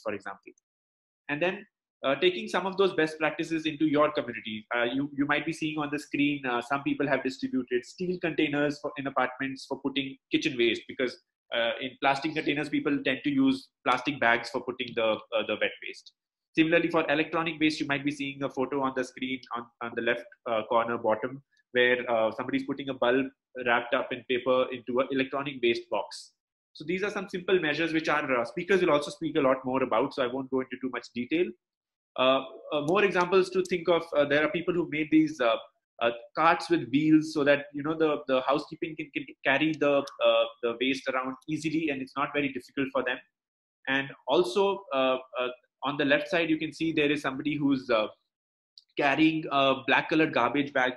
for example. And then taking some of those best practices into your community. You might be seeing on the screen, some people have distributed steel containers in apartments for putting kitchen waste, because in plastic containers, people tend to use plastic bags for putting the wet waste. Similarly, for electronic waste, you might be seeing a photo on the screen on the left corner bottom, where somebody's putting a bulb wrapped up in paper into an electronic waste box. So these are some simple measures which our speakers will also speak a lot more about, so I won't go into too much detail. More examples to think of, there are people who made these carts with wheels, so that the housekeeping can carry the waste around easily, and it's not very difficult for them. And also on the left side, you can see there is somebody who's carrying a black colored garbage bag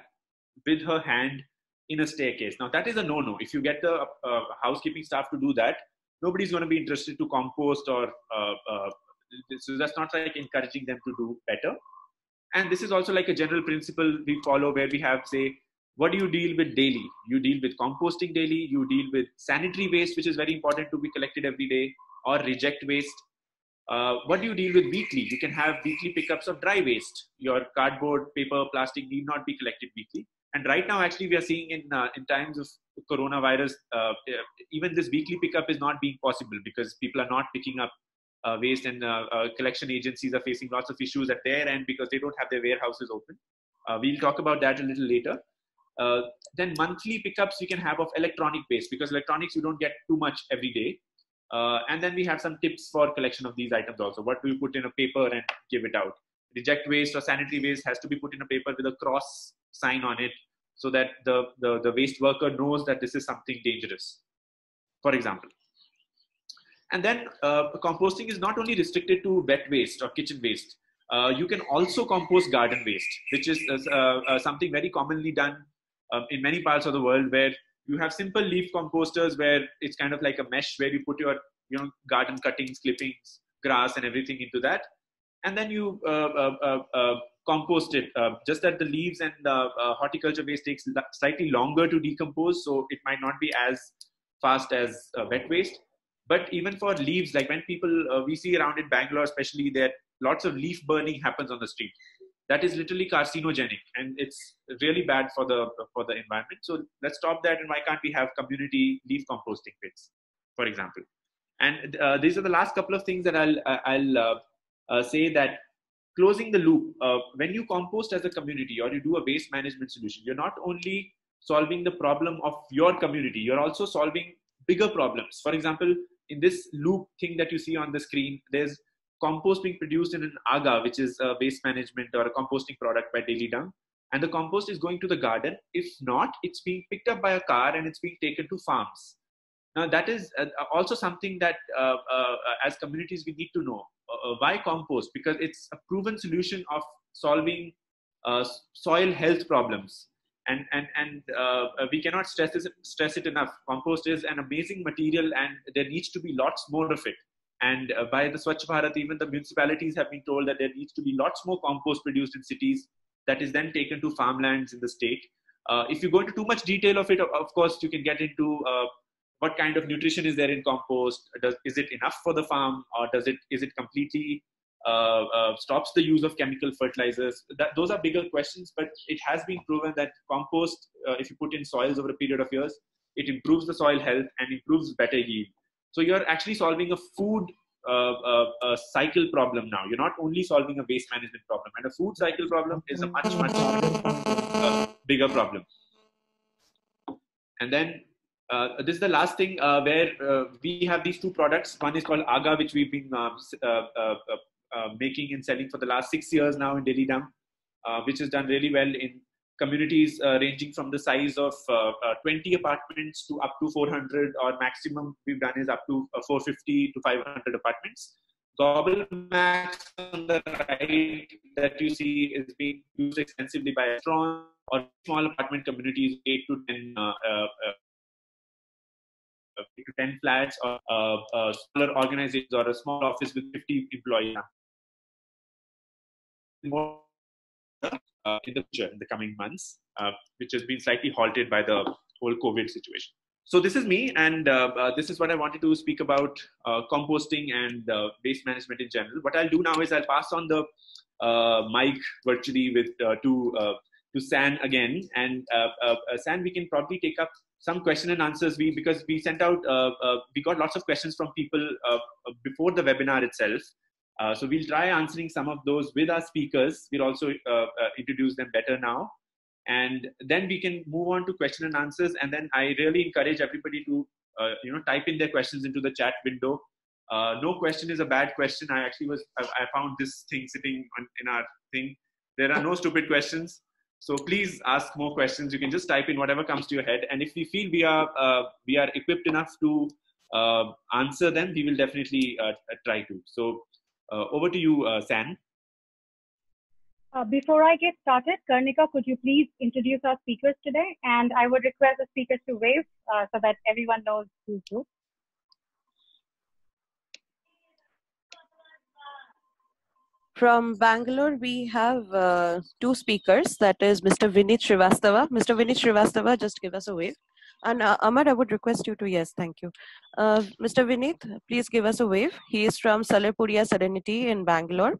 with her hand in a staircase. Now that is a no-no. If you get the housekeeping staff to do that, nobody's going to be interested to compost, or so that's not like encouraging them to do better. And this is also like a general principle we follow, where we have, say, what do you deal with daily? You deal with composting daily, you deal with sanitary waste, which is very important to be collected every day, or reject waste. What do you deal with weekly? You can have weekly pickups of dry waste. Your cardboard, paper, plastic need not be collected weekly. And right now, actually, we are seeing in times of coronavirus, even this weekly pickup is not being possible, because people are not picking up waste, and collection agencies are facing lots of issues at their end because they don't have their warehouses open. We'll talk about that a little later. Then monthly pickups you can have of electronic waste, because electronics you don't get too much every day. And then we have some tips for collection of these items also. What do you put in a paper and give it out? Reject waste or sanitary waste has to be put in a paper with a cross sign on it, so that the waste worker knows that this is something dangerous, for example. And then composting is not only restricted to wet waste or kitchen waste. You can also compost garden waste, which is something very commonly done in many parts of the world, where you have simple leaf composters, where it's kind of like a mesh where you put your garden cuttings, clippings, grass, and everything into that, and then you compost it. Just that the leaves and the horticulture waste takes slightly longer to decompose, so it might not be as fast as wet waste. But even for leaves, like when people, we see around in Bangalore especially, that lots of leaf burning happens on the street. That is literally carcinogenic, and it's really bad for the environment. So let's stop that, and why can't we have community leaf composting pits, for example? And these are the last couple of things that I'll say, that closing the loop. When you compost as a community, or you do a waste management solution, you're not only solving the problem of your community, you're also solving bigger problems. For example, in this loop thing that you see on the screen, there's compost being produced in an AGA, which is a waste management or a composting product by Daily Dung. And the compost is going to the garden. If not, it's being picked up by a car and it's being taken to farms. Now, that is also something that as communities we need to know. Why compost? Because it's a proven solution of solving soil health problems. And we cannot stress it enough. Compost is an amazing material, and there needs to be lots more of it. And by the Swachh Bharat, even the municipalities have been told that there needs to be lots more compost produced in cities, that is then taken to farmlands in the state. If you go into too much detail of it, of course, you can get into what kind of nutrition is there in compost. Is it enough for the farm, or is it completely stops the use of chemical fertilizers? Those are bigger questions, but it has been proven that compost, if you put in soils over a period of years, it improves the soil health and improves better yield. So you're actually solving a food cycle problem now. You're not only solving a waste management problem, and a food cycle problem is a much bigger problem. And then this is the last thing where we have these two products. One is called AGA, which we've been making and selling for the last 6 years now in Delhi Dam, which has done really well in communities ranging from the size of 20 apartments to up to 400, or maximum we've done is up to 450 to 500 apartments. Gobble Max on the right that you see is being used extensively by strong or small apartment communities, 8 to 10 flats, or smaller organizations, or a small office with 50 employees. More in the future, in the coming months, which has been slightly halted by the whole COVID situation. So this is me, and this is what I wanted to speak about composting and waste management in general. What I'll do now is I'll pass on the mic virtually to San again, and San, we can probably take up some question and answers. Because we sent out we got lots of questions from people before the webinar itself. So we'll try answering some of those with our speakers. We'll also introduce them better now. And then we can move on to question and answers. And then I really encourage everybody to type in their questions into the chat window. No question is a bad question. I found this thing sitting in our thing. There are no stupid questions. So please ask more questions. You can just type in whatever comes to your head. And if we feel we are equipped enough to answer them, we will definitely try to. So over to you, San. Before I get started, Karnika, could you please introduce our speakers today? And I would request the speakers to wave so that everyone knows who's who. From Bangalore, we have two speakers. That is Mr. Vinit Srivastava. Mr. Vinit Srivastava, just give us a wave. And Amar, I would request you to, yes, thank you. Mr. Vinit, please give us a wave. He is from Salarpuria Serenity in Bangalore.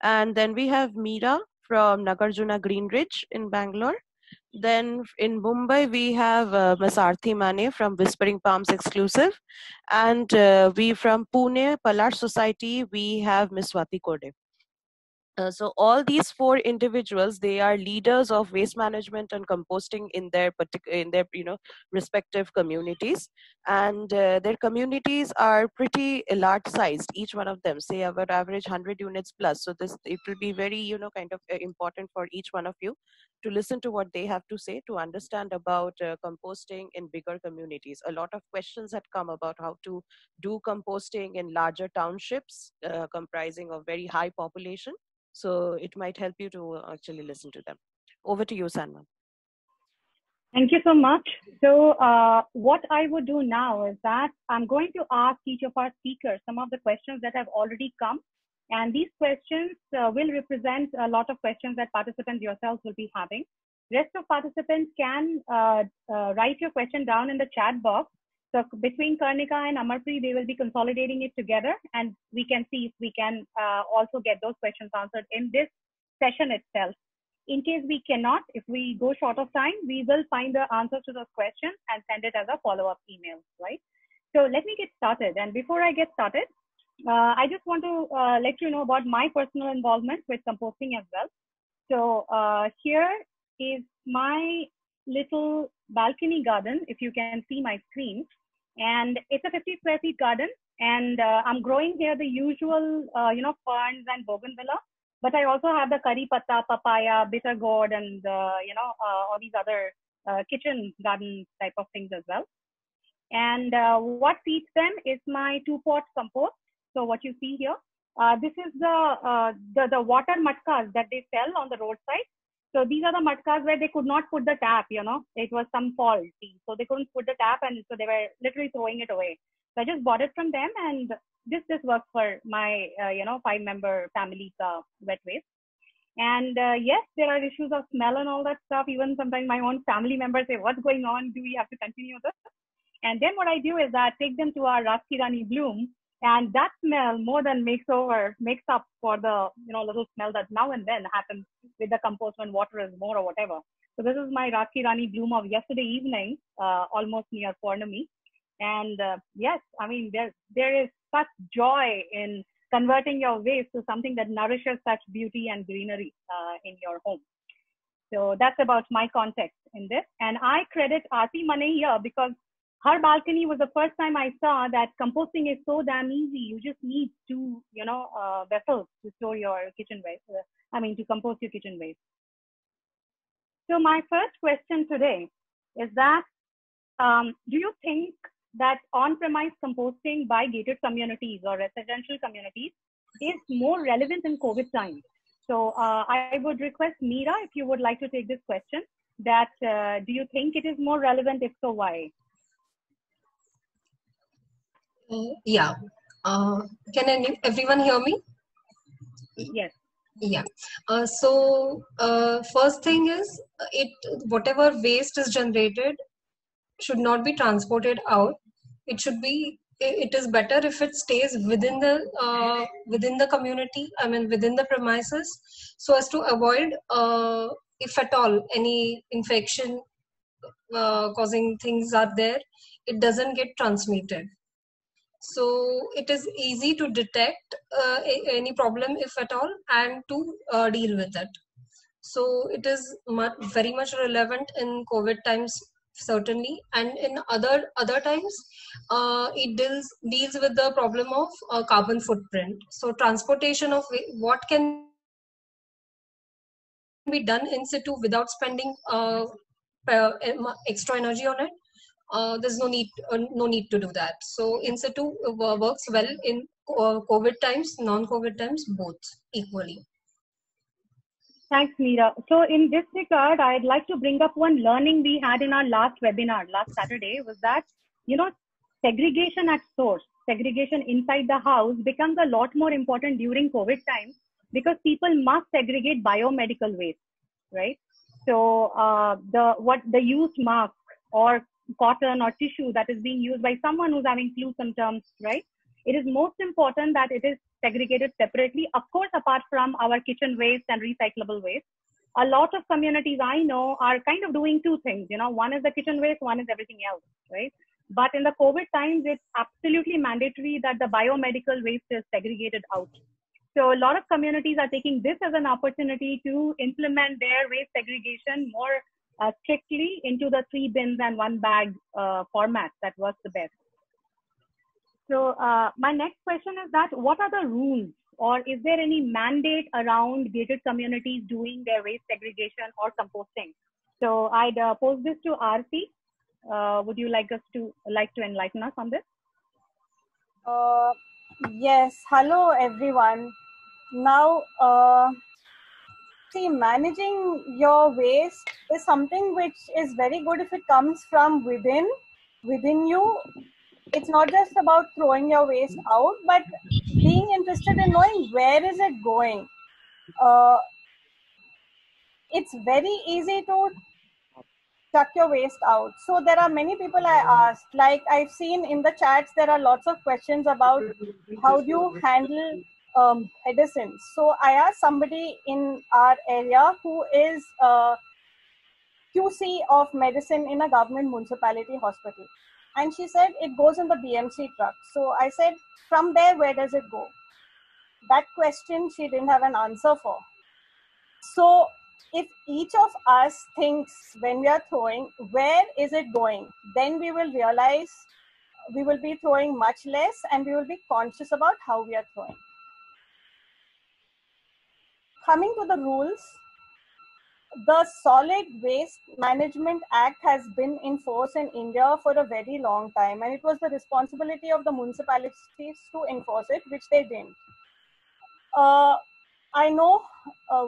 And then we have Meera from Nagarjuna Greenridge in Bangalore. Then in Mumbai, we have Ms. Aarti Mane from Whispering Palms Exclusive. And we from Pune, Palar Society, we have Ms. Swati Kode. So all these four individuals, they are leaders of waste management and composting in their respective communities, and their communities are pretty large sized. Each one of them, say about average 100 units plus. So it will be very kind of important for each one of you to listen to what they have to say, to understand about composting in bigger communities. A lot of questions had come about how to do composting in larger townships comprising of very high population. So it might help you to actually listen to them. Over to you, Sanma. Thank you so much. So what I would do now is that I'm going to ask each of our speakers some of the questions that have already come. And these questions will represent a lot of questions that participants yourselves will be having. Rest of participants can write your question down in the chat box. So between Karnika and Amarpreet, they will be consolidating it together, and we can see if we can also get those questions answered in this session itself. In case we cannot, if we go short of time, we will find the answers to those questions and send it as a follow-up email, right? So let me get started. And before I get started, I just want to let you know about my personal involvement with composting as well. So here is my little balcony garden, if you can see my screen. And it's a 50 square feet garden, and I'm growing here the usual, ferns and bougainvillea. But I also have the curry patta, papaya, bitter gourd, and all these other kitchen garden type of things as well. And what feeds them is my 2-pot compost. So what you see here, this is the water matkas that they sell on the roadside. So these are the matkas where they could not put the tap, it was some faulty. So they couldn't put the tap, and so they were literally throwing it away. So I just bought it from them, and this works for my, 5-member family's wet waste. And yes, there are issues of smell and all that stuff. Even sometimes my own family members say, what's going on? Do we have to continue this? And then what I do is I take them to our Raski Rani bloom, and that smell more than makes up for the little smell that now and then happens with the compost when water is more or whatever. So this is my Raski Rani bloom of yesterday evening, almost near Purnami. And yes, I mean there is such joy in converting your waste to something that nourishes such beauty and greenery in your home. So that's about my context in this. And I credit Aarti Mane here because her balcony was the first time I saw that composting is so damn easy. You just need 2, vessels to store your kitchen waste. To compost your kitchen waste. So my first question today is that, do you think that on-premise composting by gated communities or residential communities is more relevant in COVID times? So I would request Meera, if you would like to take this question, that do you think it is more relevant? If so, why? Yeah. Can everyone hear me? Yes. Yeah. So first thing is, whatever waste is generated, should not be transported out. It is better if it stays within the community, I mean within the premises, so as to avoid, if at all any infection causing things are there, it doesn't get transmitted. So it is easy to detect any problem, if at all, and to deal with it. So it is very much relevant in COVID times, certainly, and in other times, it deals with the problem of carbon footprint. So transportation of what can be done in situ without spending extra energy on it. There's no need to do that. So in situ works well in COVID times, non-COVID times, both equally. Thanks, Meera. So in this regard, I'd like to bring up one learning we had in our last webinar last Saturday, was that, segregation at source, segregation inside the house becomes a lot more important during COVID times, because people must segregate biomedical waste, right? So the used mask or cotton or tissue that is being used by someone who's having flu symptoms, right? It is most important that it is segregated separately, of course, apart from our kitchen waste and recyclable waste. A lot of communities I know are kind of doing two things. One is the kitchen waste, one is everything else, right? But in the COVID times, it's absolutely mandatory that the biomedical waste is segregated out. So a lot of communities are taking this as an opportunity to implement their waste segregation more strictly into the 3 bins and 1 bag format that works the best. So my next question is that what are the rules, or is there any mandate around gated communities doing their waste segregation or composting? So I'd pose this to Aarti. Would you like to enlighten us on this? Yes. Hello, everyone. Now, see, managing your waste is something which is very good if it comes from within you. It's not just about throwing your waste out, but being interested in knowing where is it going. It's very easy to chuck your waste out. So there are many people I asked, like I've seen in the chats, there are lots of questions about how do you handle medicines. So I asked somebody in our area who is QC of medicine in a government municipality hospital. And she said it goes in the BMC truck. So I said, from there, where does it go? That question she didn't have an answer for. So if each of us thinks when we are throwing, where is it going? Then we will realize we will be throwing much less and we will be conscious about how we are throwing. Coming to the rules, the Solid Waste Management Act has been in force in India for a very long time, and it was the responsibility of the municipalities to enforce it, which they didn't. I know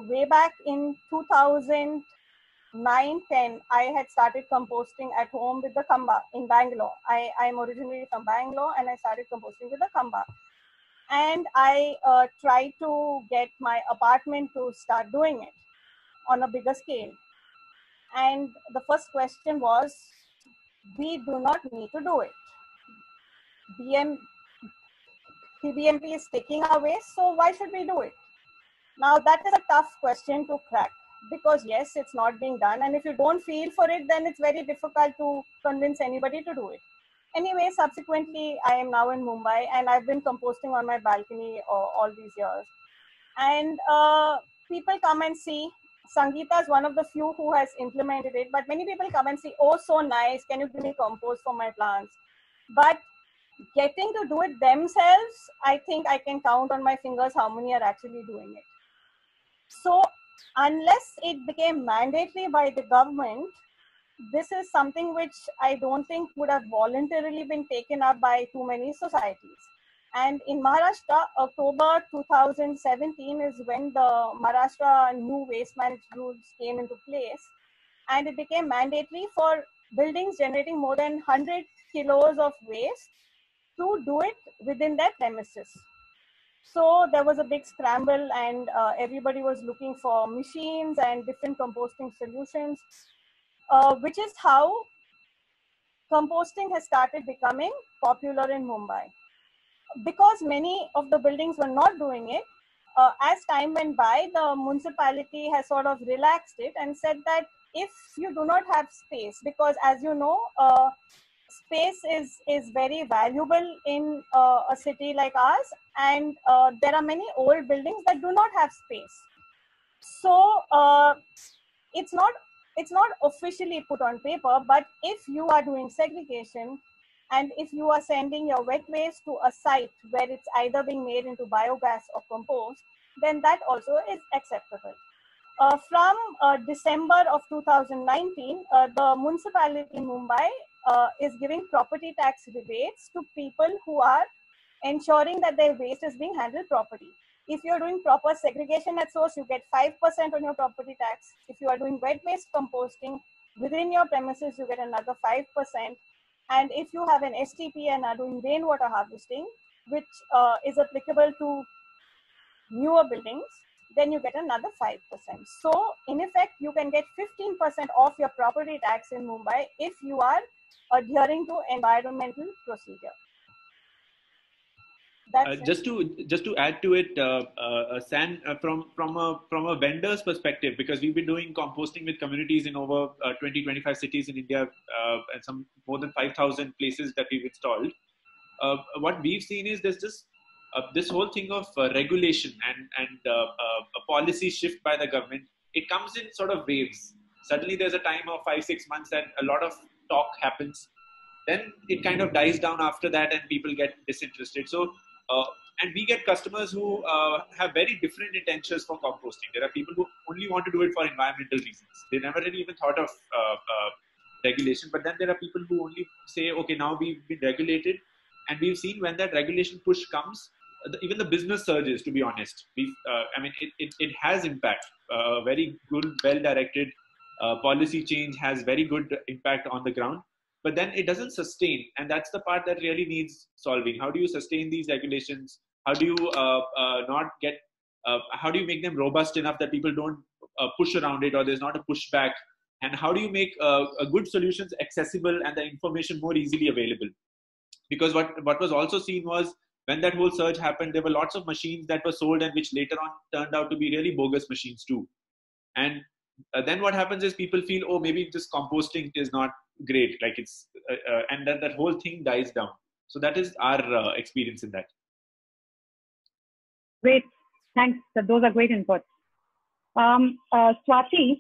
way back in 2009-10, I had started composting at home with the Kamba in Bangalore. I'm originally from Bangalore, and I started composting with the Kamba. And I tried to get my apartment to start doing it on a bigger scale. And the first question was, we do not need to do it. PBMP is taking our waste, so why should we do it? Now that is a tough question to crack, because yes, it's not being done. And if you don't feel for it, then it's very difficult to convince anybody to do it. Anyway, subsequently, I am now in Mumbai, and I've been composting on my balcony all these years. And people come and see. Sangeeta is one of the few who has implemented it, but many people come and say, oh, so nice, can you give me compost for my plants? But getting to do it themselves, I think I can count on my fingers how many are actually doing it. So unless it became mandatory by the government, this is something which I don't think would have voluntarily been taken up by too many societies. And in Maharashtra, October 2017 is when the Maharashtra new waste management rules came into place. And it became mandatory for buildings generating more than 100 kilos of waste to do it within their premises. So there was a big scramble, and everybody was looking for machines and different composting solutions, which is how composting has started becoming popular in Mumbai. Because many of the buildings were not doing it, as time went by, the municipality has sort of relaxed it and said that if you do not have space, because as you know, space is very valuable in a city like ours, and there are many old buildings that do not have space. So it's not officially put on paper, but if you are doing segregation and if you are sending your wet waste to a site where it's either being made into biogas or compost, then that also is acceptable. From December of 2019, the municipality in Mumbai is giving property tax rebates to people who are ensuring that their waste is being handled properly. If you're doing proper segregation at source, you get 5% on your property tax. If you are doing wet waste composting within your premises, you get another 5%. And if you have an STP and are doing rainwater harvesting, which is applicable to newer buildings, then you get another 5%. So in effect, you can get 15% off your property tax in Mumbai if you are adhering to environmental procedure. Just to add to it, San, from a vendor's perspective, because we've been doing composting with communities in over 20-25 cities in India, and some more than 5,000 places that we've installed. What we've seen is there's just this whole thing of regulation and a policy shift by the government. It comes in sort of waves. Suddenly there's a time of 5-6 months that a lot of talk happens. Then it kind of dies down after that and people get disinterested. So, and we get customers who have very different intentions for composting. There are people who only want to do it for environmental reasons. They never really even thought of regulation. But then there are people who only say, okay, now we've been regulated. And we've seen when that regulation push comes, even the business surges, to be honest. I mean, it has impact. Very good, well-directed policy change has very good impact on the ground. But then it doesn't sustain. And that's the part that really needs solving. How do you sustain these regulations? How do you how do you make them robust enough that people don't push around it or there's not a pushback? And how do you make good solutions accessible and the information more easily available? Because what was also seen was when that whole surge happened, there were lots of machines that were sold and which later on turned out to be really bogus machines too. And then what happens is people feel, oh, maybe this composting is not great. Like it's, and then that whole thing dies down. So that is our experience in that. Great. Thanks. Those are great inputs. Swati,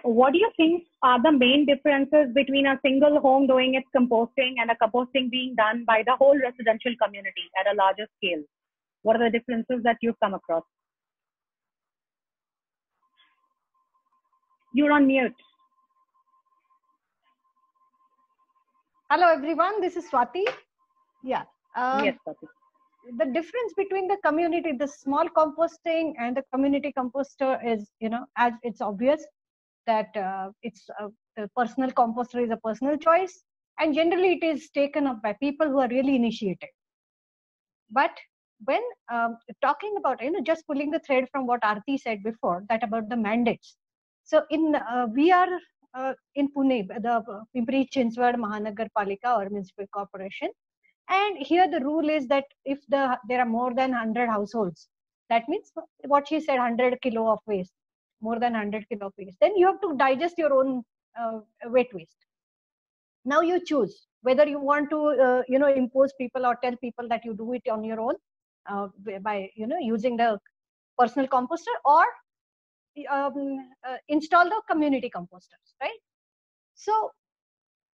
what do you think are the main differences between a single home doing its composting and a composting being done by the whole residential community at a larger scale? What are the differences that you've come across? You're on mute. Hello, everyone. This is Swati. Yeah. Yes, Swati. The difference between the community, the small composting and the community composter is, as it's obvious that the personal composter is a personal choice, and generally it is taken up by people who are really initiated. But when talking about, just pulling the thread from what Aarti said before, that about the mandates. So we are in Pune, the Pimpri-Chinchwad Mahanagar Palika or municipal corporation. And here the rule is that if there are more than 100 households, that means what she said, 100 kilo of waste, more than 100 kilo of waste, then you have to digest your own wet waste. Now you choose whether you want to, impose people or tell people that you do it on your own by, using the personal composter, or install the community composters, right? So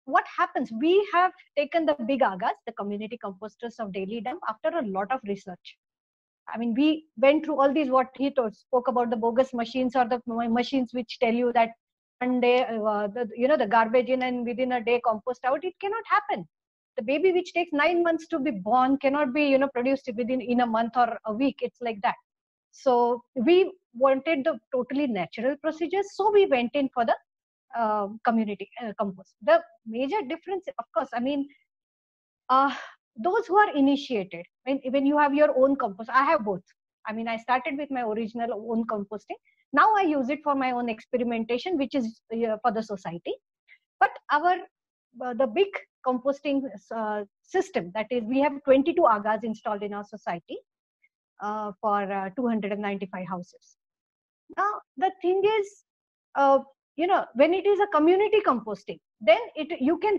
what happens? We have taken the big agas, the community composters of Daily Dump, after a lot of research. I mean, we went through all these, what he spoke about, the bogus machines or the machines which tell you that one day, the garbage in and within a day compost out. It cannot happen. The baby which takes 9 months to be born cannot be, produced in a month or a week. It's like that. So we wanted the totally natural procedures. So we went in for the community compost. The major difference, of course, I mean, those who are initiated, when you have your own compost, I have both. I mean, I started with my original own composting. Now I use it for my own experimentation, which is for the society. But our the big composting system, that is, we have 22 agas installed in our society for 295 houses. Now, the thing is, when it is a community composting, then you can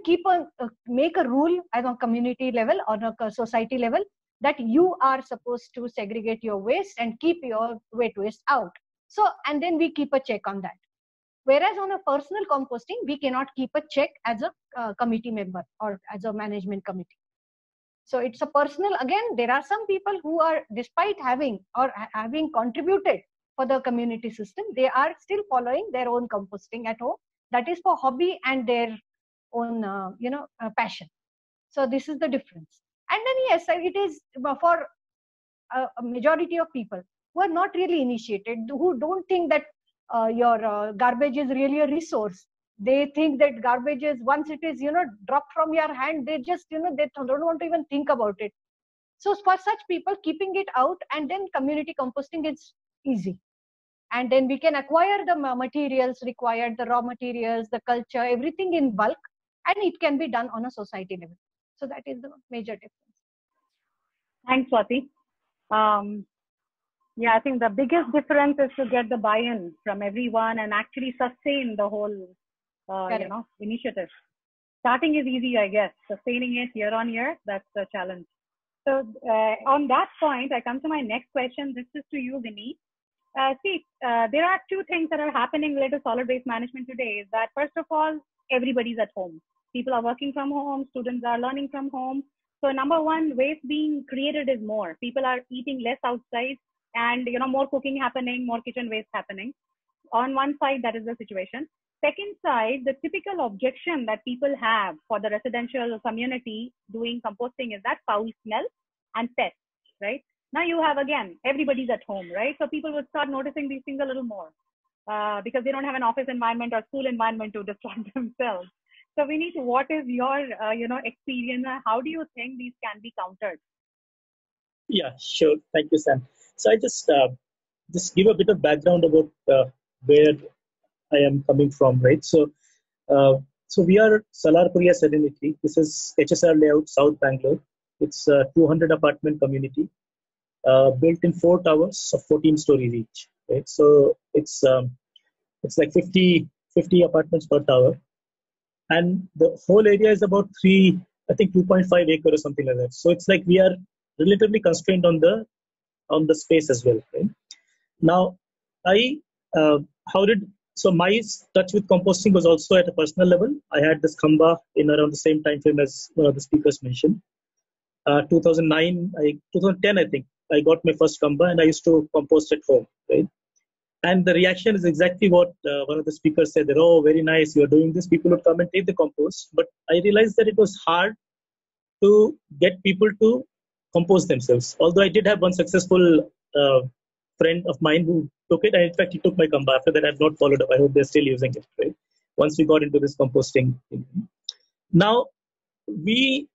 make a rule at a community level or a society level that you are supposed to segregate your waste and keep your wet waste out. So, and then we keep a check on that. Whereas on a personal composting, we cannot keep a check as a committee member or as a management committee. So it's a personal, again, there are some people who are, despite having contributed for the community system, they are still following their own composting at home. That is for hobby and their own, passion. So this is the difference. And then yes, it is for a majority of people who are not really initiated, who don't think that your garbage is really a resource. They think that garbage is, once it is, dropped from your hand, they just, they don't want to even think about it. So for such people, keeping it out and then community composting is easy. And then we can acquire the materials required, the raw materials, the culture, everything in bulk, and it can be done on a society level. So that is the major difference. Thanks, Swati. Yeah, I think the biggest difference is to get the buy-in from everyone and actually sustain the whole, initiative. Starting is easy, I guess. Sustaining it year on year, that's the challenge. So on that point, I come to my next question. This is to you, Vineet. There are two things that are happening related to solid waste management today. Is that first of all, everybody's at home. People are working from home. Students are learning from home. So number one, waste being created is more. People are eating less outside, and more cooking happening, more kitchen waste happening. On one side, that is the situation. Second side, the typical objection that people have for the residential community doing composting is that foul smell and pests, right? Now you have, again, everybody's at home, right? So people will start noticing these things a little more because they don't have an office environment or school environment to distract themselves. So Vineet, what is your, experience? How do you think these can be countered? Yeah, sure. Thank you, Sam. So I just give a bit of background about where I am coming from, right? So we are Salarpuria Serenity. This is HSR layout, South Bangalore. It's a 200 apartment community built in 4 towers of 14 stories each, right? So it's like 50 apartments per tower, and the whole area is about 2.5 acres or something like that. So it's like we are relatively constrained on the space as well, right? Now, so my touch with composting was also at a personal level. I had this khamba in around the same time frame as one of the speakers mentioned. 2010, I think, I got my first khamba and I used to compost at home, right? And the reaction is exactly what one of the speakers said, that, oh, very nice, you're doing this. People would come and take the compost. But I realized that it was hard to get people to compose themselves. Although I did have one successful friend of mine who took it, and in fact he took my khamba. After that I've not followed up. I hope they're still using it, right? Once we got into this composting thing. Now, we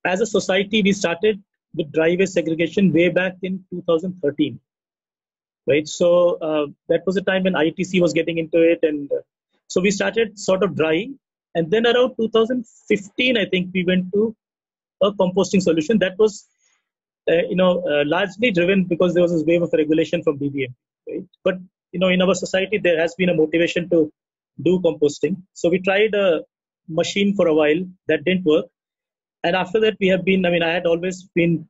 as a society, we started with dry waste segregation way back in 2013, right? So that was a time when ITC was getting into it, and so we started sort of dry, and then around 2015 I think we went to a composting solution that was largely driven because there was this wave of regulation from BBMP, right? But in our society there has been a motivation to do composting. So we tried a machine for a while, that didn't work, and after that we have been, I had always been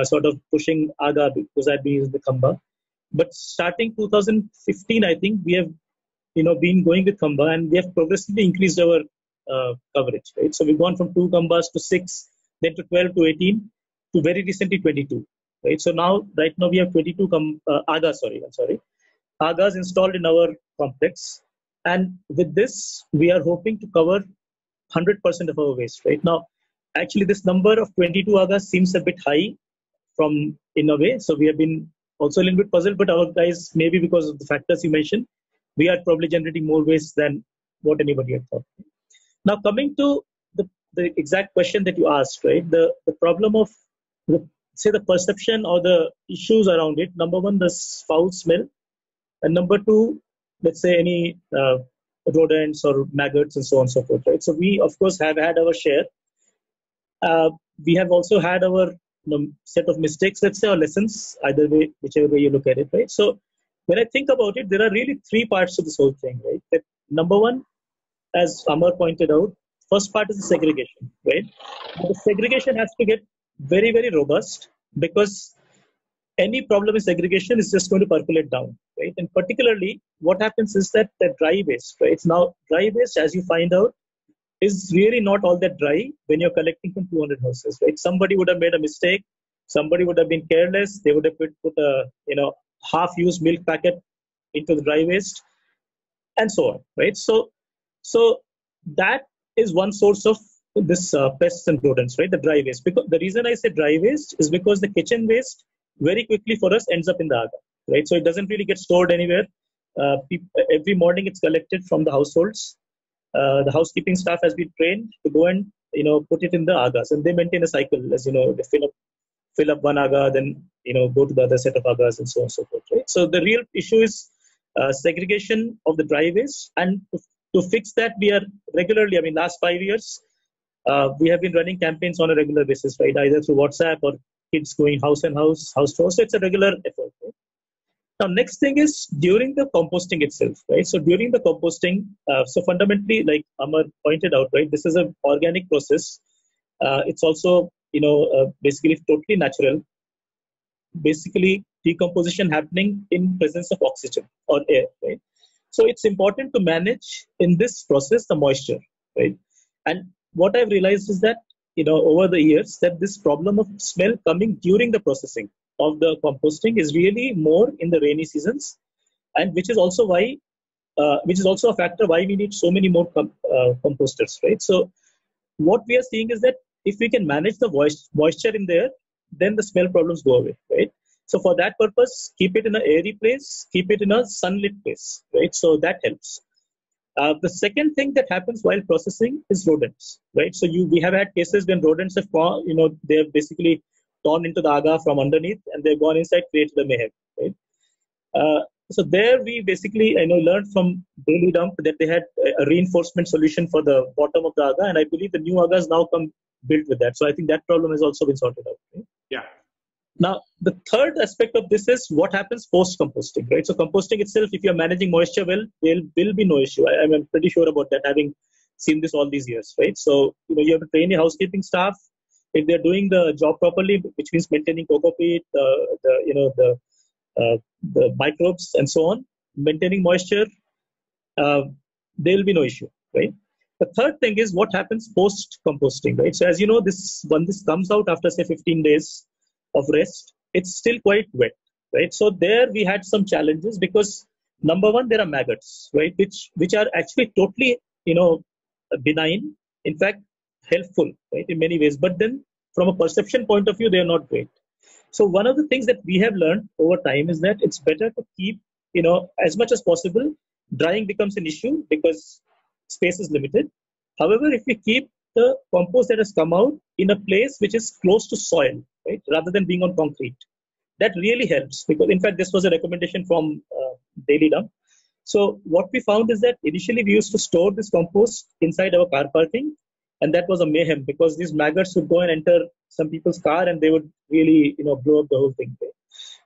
sort of pushing Aga because I'd been using the khamba. But starting 2015, I think we have been going with khamba, and we have progressively increased our coverage, right? So we've gone from 2 khambas to 6, then to 12 to 18. To very recently 22, right? So right now we have 22 Agas installed in our complex, and with this we are hoping to cover 100% of our waste. Right now, actually, this number of 22 Agas seems a bit high in a way. So we have been also a little bit puzzled, but our guys, maybe because of the factors you mentioned, we are probably generating more waste than what anybody had thought. Now, coming to the exact question that you asked, right? The problem of the perception or the issues around it. Number one, the foul smell, and number two, let's say any rodents or maggots and so on and so forth, right? So we, of course, have had our share. We have also had our set of mistakes, let's say, or lessons, either way, whichever way you look at it, right? So when I think about it, there are really three parts to this whole thing, right? That number one, as Amar pointed out, first part is the segregation, right? The segregation has to get very, very robust, because any problem in segregation is just going to percolate down, right? And particularly, what happens is that the dry waste, right? Now, dry waste, as you find out, is really not all that dry when you're collecting from 200 houses, right? Somebody would have made a mistake. Somebody would have been careless. They would have put a half-used milk packet into the dry waste, and so on, right? So that is one source of this pests and rodents, right? The dry waste. Because the reason I say dry waste is because the kitchen waste very quickly for us ends up in the aga, right? So it doesn't really get stored anywhere. Every morning it's collected from the households. The housekeeping staff has been trained to go and put it in the agas, and they maintain a cycle, as you know, they fill up one aga, then go to the other set of agas, and so on and so forth, right? So the real issue is segregation of the dry waste, and to fix that, we are regularly, last 5 years, we have been running campaigns on a regular basis, right? Either through WhatsApp or kids going house to house. So it's a regular effort, right? Now, next thing is during the composting itself, right? So during the composting, so fundamentally, like Amar pointed out, right, this is an organic process. It's also, basically totally natural. Basically, decomposition happening in presence of oxygen or air, right? So it's important to manage in this process the moisture, right? And what I've realized is that, over the years, that this problem of smell coming during the processing of the composting is really more in the rainy seasons, and which is also a factor why we need so many more composters, right? So what we are seeing is that if we can manage the moisture in there, then the smell problems go away, right? So for that purpose, keep it in an airy place, keep it in a sunlit place, right? So that helps. The second thing that happens while processing is rodents, right? So we have had cases when rodents have they have basically torn into the aga from underneath, and they've gone inside, created a mayhem, right? So there we basically, learned from Daily Dump that they had a reinforcement solution for the bottom of the aga, and I believe the new agas now come built with that. So I think that problem has also been sorted out, right? Yeah. Now, the third aspect of this is what happens post-composting, right? So composting itself, if you're managing moisture well, there will be no issue. I'm pretty sure about that, having seen this all these years, right? So, you have to train your housekeeping staff. If they're doing the job properly, which means maintaining coco peat, the microbes and so on, maintaining moisture, there will be no issue, right? The third thing is what happens post-composting, right? So as you know, when this comes out after, say, 15 days of rest, it's still quite wet, right? So there we had some challenges because, number one, there are maggots, right? Which are actually totally, benign, in fact, helpful, right, in many ways. But then from a perception point of view, they are not great. So one of the things that we have learned over time is that it's better to keep, as much as possible, drying becomes an issue because space is limited. However, if we keep the compost that has come out in a place which is close to soil, right, rather than being on concrete, that really helps, because in fact this was a recommendation from Daily Dump. So what we found is that initially we used to store this compost inside our car parking, and that was a mayhem because these maggots would go and enter some people's car and they would really blow up the whole thing.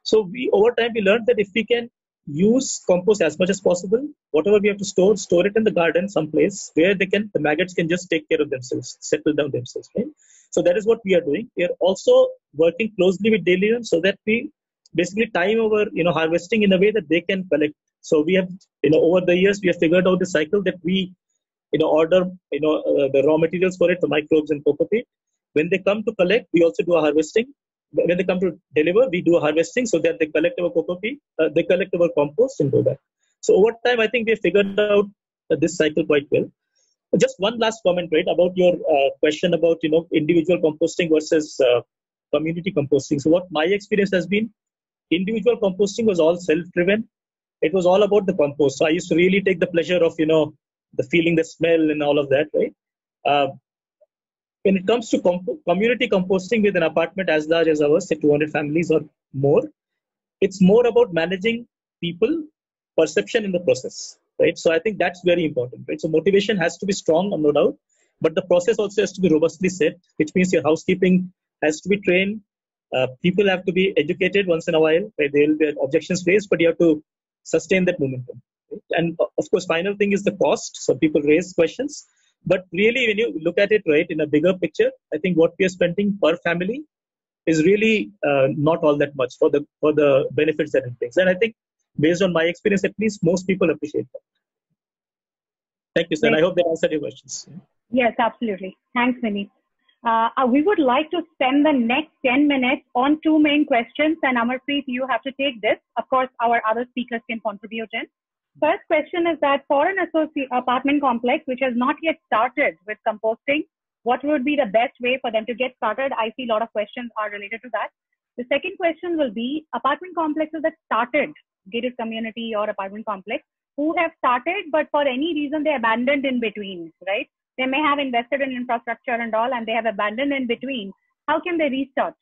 So over time we learned that if we can use compost as much as possible, whatever we have to store it in the garden someplace where the maggots can just take care of themselves, settle down themselves, right? So that is what we are doing. We are also working closely with Daily Dump so that we basically time our harvesting in a way that they can collect. So we have over the years we have figured out the cycle that we order the raw materials for it, the microbes and coco peat. When they come to collect, we also do a harvesting. When they come to deliver, we do a harvesting so that they collect our coco peat, they collect our compost and go back. So over time, I think we figured out this cycle quite well. Just one last comment, right, about your question about individual composting versus community composting. So what my experience has been, individual composting was all self-driven. It was all about the compost. So I used to really take the pleasure of the feeling, the smell, and all of that, right? When it comes to community composting with an apartment as large as ours, say 200 families or more, it's more about managing people, perception in the process, right? So I think that's very important, right? So motivation has to be strong, no doubt, but the process also has to be robustly set, which means your housekeeping has to be trained. People have to be educated once in a while, right? There will be objections raised, but you have to sustain that momentum. Right? And of course, final thing is the cost. So people raise questions, but really, when you look at it, right, in a bigger picture, I think what we are spending per family is really not all that much for the benefits that it brings. And I think, based on my experience, at least most people appreciate that. Thank you, sir. I hope that answered your questions. Yes, absolutely. Thanks, Vineet. We would like to spend the next 10 minutes on two main questions, and Amarpreet, you have to take this. Of course, our other speakers can contribute in. First question is that for an apartment complex which has not yet started with composting, what would be the best way for them to get started? I see a lot of questions are related to that. The second question will be apartment complexes that started, gated community or apartment complex, who have started, but for any reason they abandoned in between, right? They may have invested in infrastructure and all, and they have abandoned in between. How can they restart?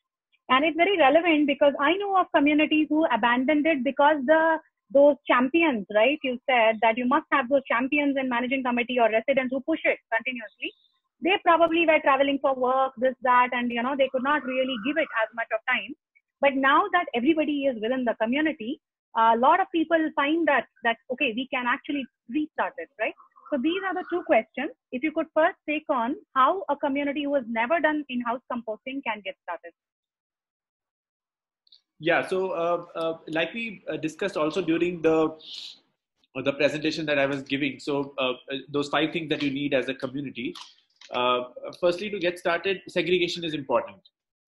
And it's very relevant because I know of communities who abandoned it because those champions, right? You said that you must have those champions in managing committee or residents who push it continuously. They probably were traveling for work, this, that, and they could not really give it as much of time. But now that everybody is within the community, a lot of people find that okay, we can actually restart it, right? So these are the two questions. If you could first take on how a community who has never done in-house composting can get started. Yeah, so like we discussed also during the presentation that I was giving, so those 5 things that you need as a community. Firstly, to get started, segregation is important.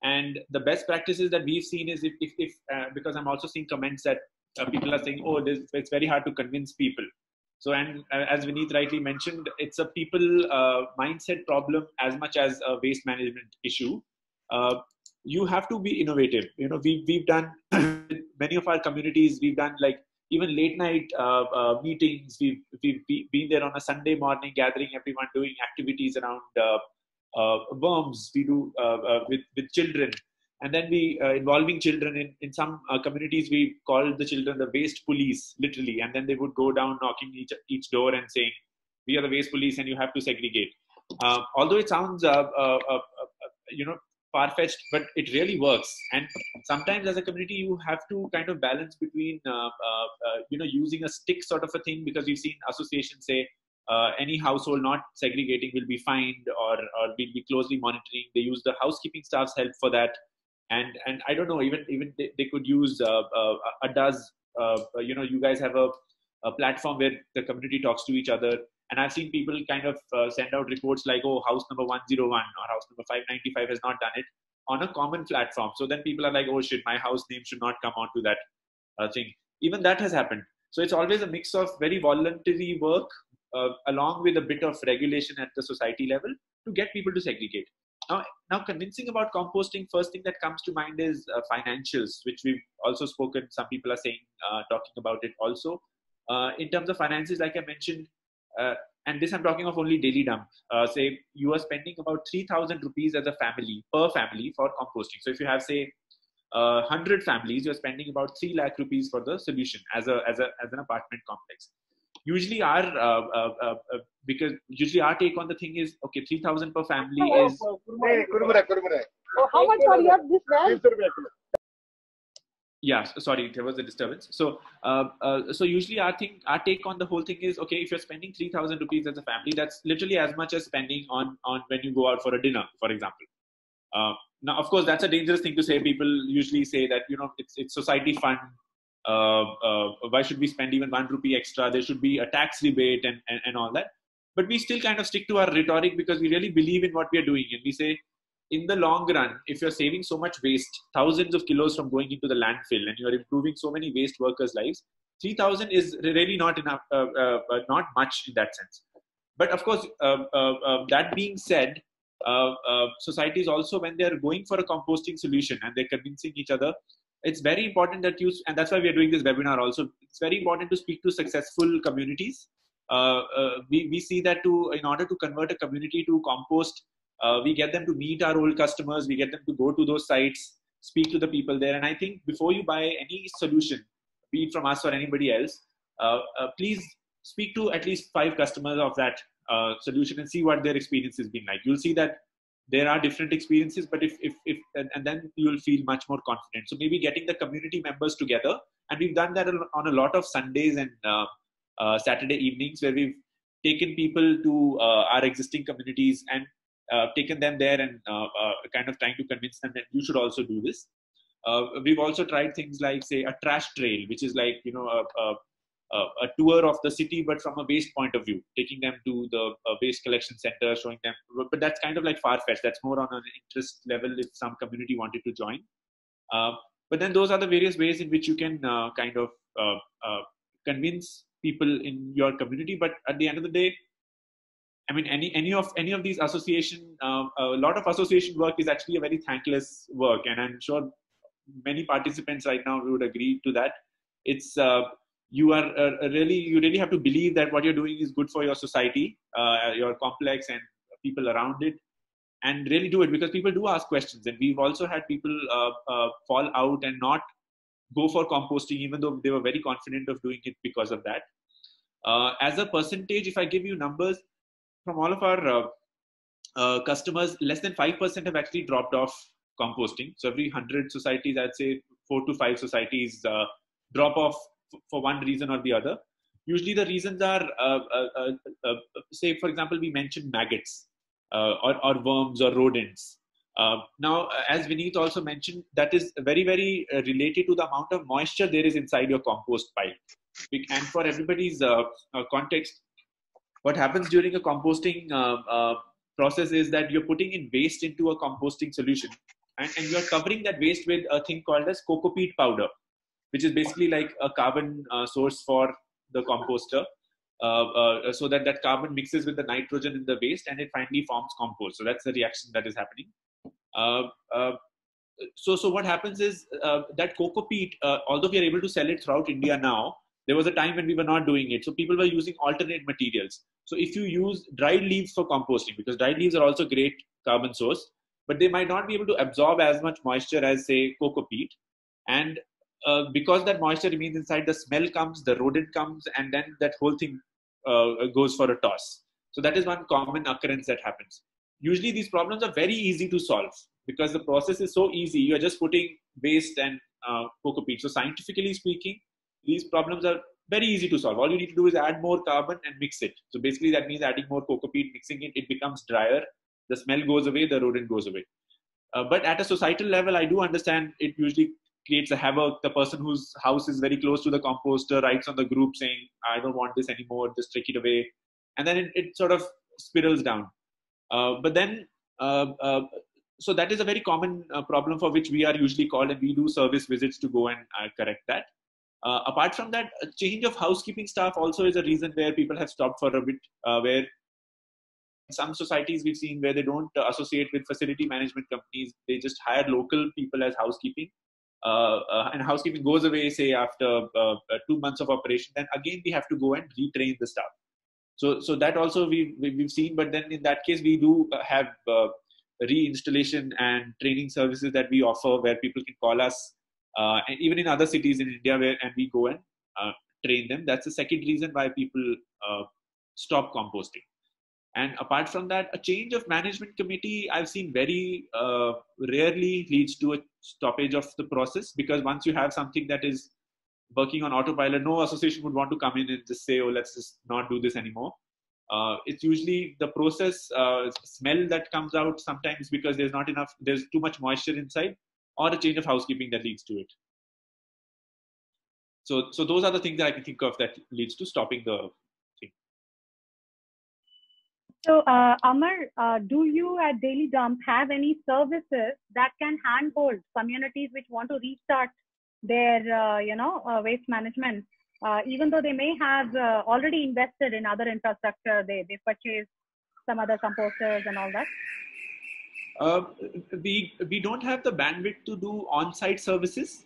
And the best practices that we've seen is if because I'm also seeing comments that people are saying, oh, it's very hard to convince people. So, and as Vineet rightly mentioned, it's a people mindset problem as much as a waste management issue. You have to be innovative. We've done many of our communities. We've done like even late night meetings. We've been there on a Sunday morning, gathering everyone, doing activities around worms. We do with children. And then we involving children in some communities, we called the children the waste police, literally. And then they would go down knocking each door and saying, we are the waste police and you have to segregate. Although it sounds, far-fetched, but it really works. And sometimes as a community, you have to kind of balance between, using a stick sort of a thing, because we've seen associations say, any household not segregating will be fined or will be closely monitoring. They use the housekeeping staff's help for that. And I don't know, even they could use addas. You guys have a platform where the community talks to each other. And I've seen people kind of send out reports like, oh, house number 101 or house number 595 has not done it on a common platform. So then people are like, oh shit, my house name should not come onto that thing. Even that has happened. So it's always a mix of very voluntary work along with a bit of regulation at the society level to get people to segregate. Now, convincing about composting, first thing that comes to mind is financials, which we've also spoken. Some people are saying, talking about it also. In terms of finances, like I mentioned, and this I'm talking of only daily dump. Say you are spending about 3,000 rupees as a family, per family for composting. So if you have, say, 100 families, you're spending about 3 lakh rupees for the solution as an apartment complex. Usually because usually our take on the thing is, okay, 3,000 per family is... How much are you at this man? Yeah, sorry, there was a disturbance. So usually our take on the whole thing is, okay, if you're spending 3,000 rupees as a family, that's literally as much as spending on when you go out for a dinner, for example. Now, of course, that's a dangerous thing to say. People usually say that, it's society fund. Why should we spend even 1 rupee extra? There should be a tax rebate and all that. But we still kind of stick to our rhetoric because we really believe in what we are doing. And we say, in the long run, if you're saving so much waste, thousands of kilos from going into the landfill, and you're improving so many waste workers' lives, 3,000 is really not enough, not much in that sense. But of course, that being said, societies also, when they're going for a composting solution and they're convincing each other, it's very important that and that's why we are doing this webinar also. It's very important to speak to successful communities. We see that in order to convert a community to compost, we get them to meet our old customers. We get them to go to those sites, speak to the people there. And I think before you buy any solution, be it from us or anybody else, please speak to at least 5 customers of that solution and see what their experience has been like. You'll see that there are different experiences, but if and then you'll feel much more confident. So maybe getting the community members together, and we've done that on a lot of Sundays and Saturday evenings, where we've taken people to our existing communities and taken them there and kind of trying to convince them that you should also do this. We've also tried things like, say, a trash trail, which is like, a tour of the city, but from a waste point of view, taking them to the waste collection center, showing them. But that's kind of like far-fetched. That's more on an interest level if some community wanted to join. But then those are the various ways in which you can kind of convince people in your community. But at the end of the day, I mean, any of these association, a lot of association work is actually a very thankless work, and I'm sure many participants right now would agree to that. It's you really have to believe that what you're doing is good for your society, your complex, and people around it, and really do it, because people do ask questions, and we've also had people fall out and not go for composting, even though they were very confident of doing it because of that. As a percentage, if I give you numbers, from all of our customers, less than 5% have actually dropped off composting. So every 100 societies, I'd say 4 to 5 societies drop off for one reason or the other. Usually the reasons are, say, for example, we mentioned maggots or worms or rodents. Now, as Vineet also mentioned, that is very, very related to the amount of moisture there is inside your compost pile. And for everybody's context, what happens during a composting process is that you're putting in waste into a composting solution, and you're covering that waste with a thing called as cocoa peat powder, which is basically like a carbon source for the composter, so that carbon mixes with the nitrogen in the waste and it finally forms compost. So that's the reaction that is happening. So what happens is that cocoa peat, although we are able to sell it throughout India now, there was a time when we were not doing it. So people were using alternate materials. So if you use dried leaves for composting, because dried leaves are also great carbon source, but they might not be able to absorb as much moisture as, say, cocoa peat. And because that moisture remains inside, the smell comes, the rodent comes, and then that whole thing goes for a toss. So that is one common occurrence that happens. Usually these problems are very easy to solve because the process is so easy. You are just putting waste and cocoa peat. So scientifically speaking, these problems are very easy to solve. All you need to do is add more carbon and mix it. So basically that means adding more cocoa peat, mixing it, it becomes drier. The smell goes away, the rodent goes away. But at a societal level, I do understand it usually creates a havoc. The person whose house is very close to the composter writes on the group saying, I don't want this anymore, just take it away. And then it sort of spirals down. But then, so that is a very common problem for which we are usually called, and we do service visits to go and correct that. Apart from that, a change of housekeeping staff also is a reason where people have stopped for a bit, where some societies we've seen where they don't associate with facility management companies, they just hire local people as housekeeping. And housekeeping goes away, say, after 2 months of operation, then again we have to go and retrain the staff. So that also we've seen, but then in that case we do have reinstallation and training services that we offer where people can call us, and even in other cities in India and we go and train them. That's the second reason why people stop composting. And apart from that, a change of management committee I've seen very rarely leads to a stoppage of the process, because once you have something that is working on autopilot, no association would want to come in and just say, oh, let's just not do this anymore. It's usually the process smell that comes out sometimes because there's too much moisture inside, or a change of housekeeping that leads to it. So those are the things that I can think of that leads to stopping the thing. So Amar, do you at Daily Dump have any services that can handhold communities which want to restart their waste management, even though they may have already invested in other infrastructure, they purchased some other composters and all that? We don't have the bandwidth to do on-site services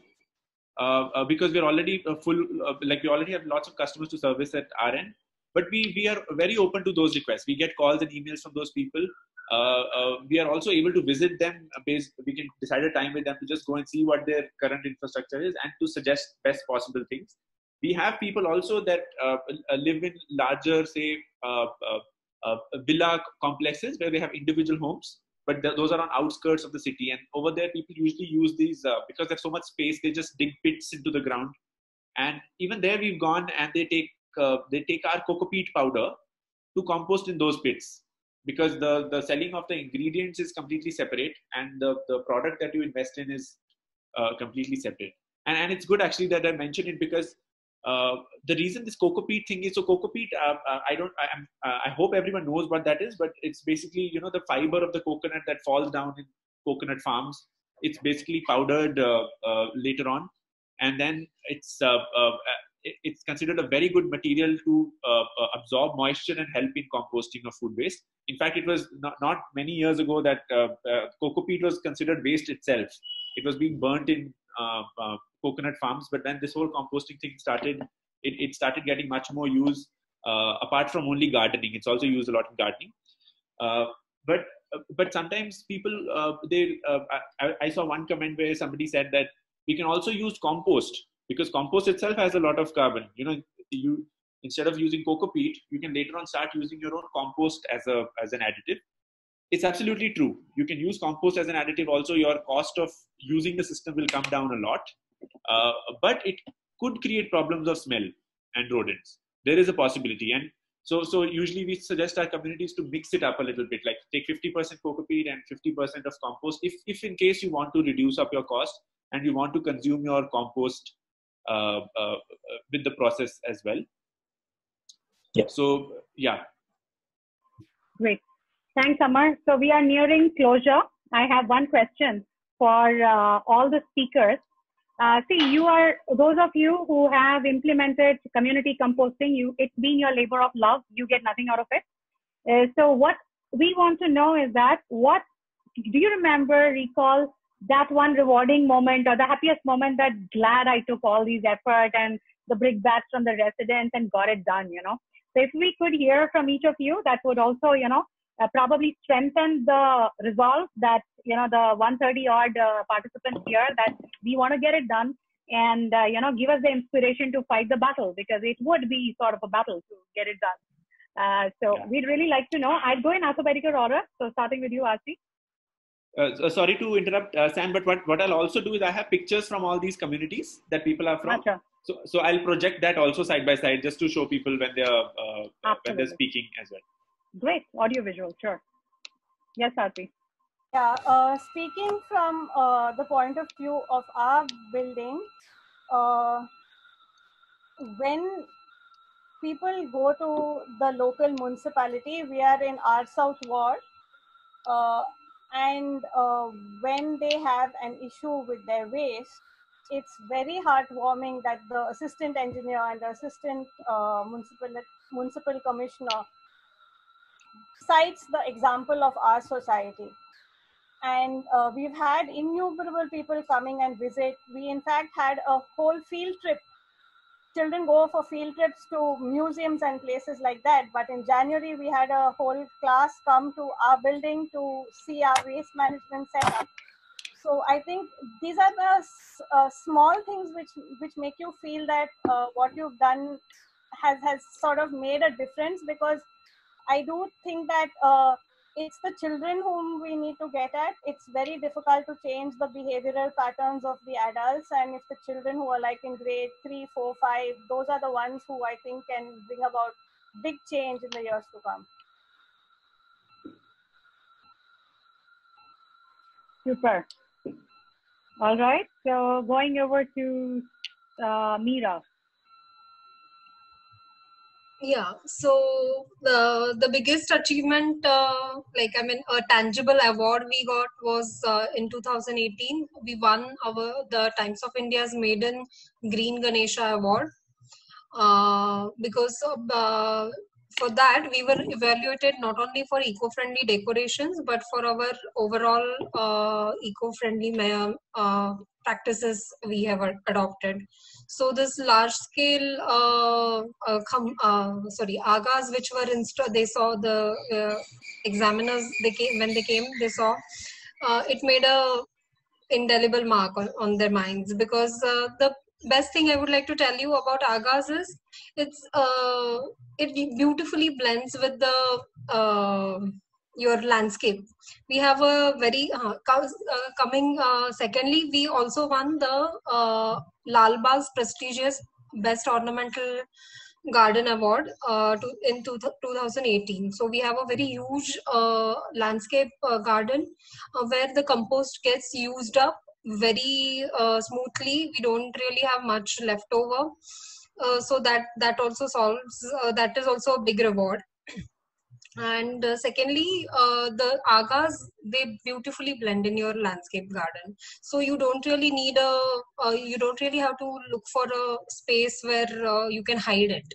because we're already full. We already have lots of customers to service at our end. But we are very open to those requests. We get calls and emails from those people. We are also able to visit them. We can decide a time with them to just go and see what their current infrastructure is and to suggest best possible things. We have people also that live in larger, say, villa complexes where they have individual homes, but those are on outskirts of the city. And over there, people usually use these because there's so much space. They just dig pits into the ground, and even there we've gone and they take our coco peat powder to compost in those pits, because the selling of the ingredients is completely separate, and the product that you invest in is completely separate. And it's good actually that I mentioned it, because the reason this coco peat thing is, so coco peat, I hope everyone knows what that is, but it's basically, the fiber of the coconut that falls down in coconut farms. It's basically powdered later on, and then it's considered a very good material to absorb moisture and help in composting of food waste. In fact, it was not many years ago that coco peat was considered waste itself. It was being burnt in coconut farms, but then this whole composting thing started, it started getting much more use, apart from only gardening. It's also used a lot in gardening. But sometimes people, I saw one comment where somebody said that we can also use compost, because compost itself has a lot of carbon. You instead of using coco peat, you can later on start using your own compost as an additive. It's absolutely true. You can use compost as an additive. Also, your cost of using the system will come down a lot, but it could create problems of smell and rodents. There is a possibility, and so usually we suggest our communities to mix it up a little bit, like take 50% coco peat and 50% of compost, if in case you want to reduce up your cost and you want to consume your compost with the process as well. Yeah. So yeah. Great. Thanks, Amar. So we are nearing closure. I have one question for all the speakers. Those of you who have implemented community composting, it's been your labor of love. You get nothing out of it. So what we want to know is that, do you recall that one rewarding moment or the happiest moment that glad I took all these effort and the brickbats from the residents and got it done, So if we could hear from each of you, that would also, probably strengthen the resolve that, the 130 odd participants here, that we want to get it done, and, give us the inspiration to fight the battle, because it would be sort of a battle to get it done. We'd really like to know. I'll go in alphabetical order. So starting with you, Aarti. Sorry to interrupt, Sam, but what I'll also do is I have pictures from all these communities that people are from. Achha. So I'll project that also side by side, just to show people when they're speaking as well. Great, audio visual, sure. Yes, Aarti. Yeah, speaking from the point of view of our building, when people go to the local municipality, we are in R South Ward, and when they have an issue with their waste, it's very heartwarming that the assistant engineer and the assistant municipal commissioner cites the example of our society. And we've had innumerable people coming and visit. We in fact had a whole field trip. Children go for field trips to museums and places like that. But in January, we had a whole class come to our building to see our waste management setup. So I think these are the small things which make you feel that what you've done has sort of made a difference, because I do think that it's the children whom we need to get at. It's very difficult to change the behavioral patterns of the adults, and if the children who are like in grade 3, 4, 5, those are the ones who I think can bring about big change in the years to come. Super. All right, so going over to Meera. Yeah, so the biggest achievement, a tangible award we got was in 2018. We won the Times of India's Maiden Green Ganesha Award, because for that we were evaluated not only for eco-friendly decorations but for our overall eco-friendly practices we have adopted. So this large-scale agas which were installed, they saw the examiners. When they came, they saw it made a indelible mark on their minds, because the best thing I would like to tell you about Aagaas is it beautifully blends with the your landscape. We have a very coming. Secondly, we also won the Lal Bagh's prestigious Best Ornamental Garden Award in 2018. So we have a very huge landscape garden where the compost gets used up very smoothly. We don't really have much left over. So that also solves, that is also a big reward. And secondly, the Aagaas, they beautifully blend in your landscape garden. So you don't really need you don't really have to look for a space where you can hide it.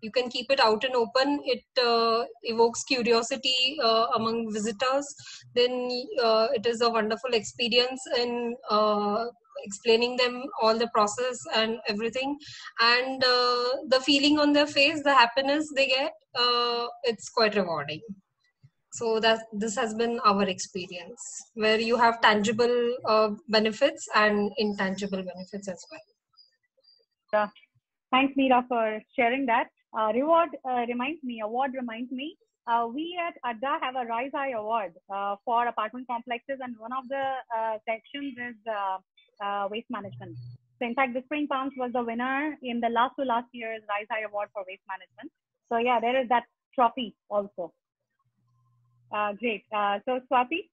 You can keep it out and open. It evokes curiosity among visitors. Then it is a wonderful experience in explaining them all the process and everything. And the feeling on their face, the happiness they get, it's quite rewarding. So this has been our experience, where you have tangible benefits and intangible benefits as well. Thanks, Meera, for sharing that. Award reminds me, we at Adda have a Rise High Award for apartment complexes, and one of the sections is waste management. So in fact, the Spring Palms was the winner in the last year's Rise High Award for waste management. So yeah, there is that trophy also. Great. So Swati?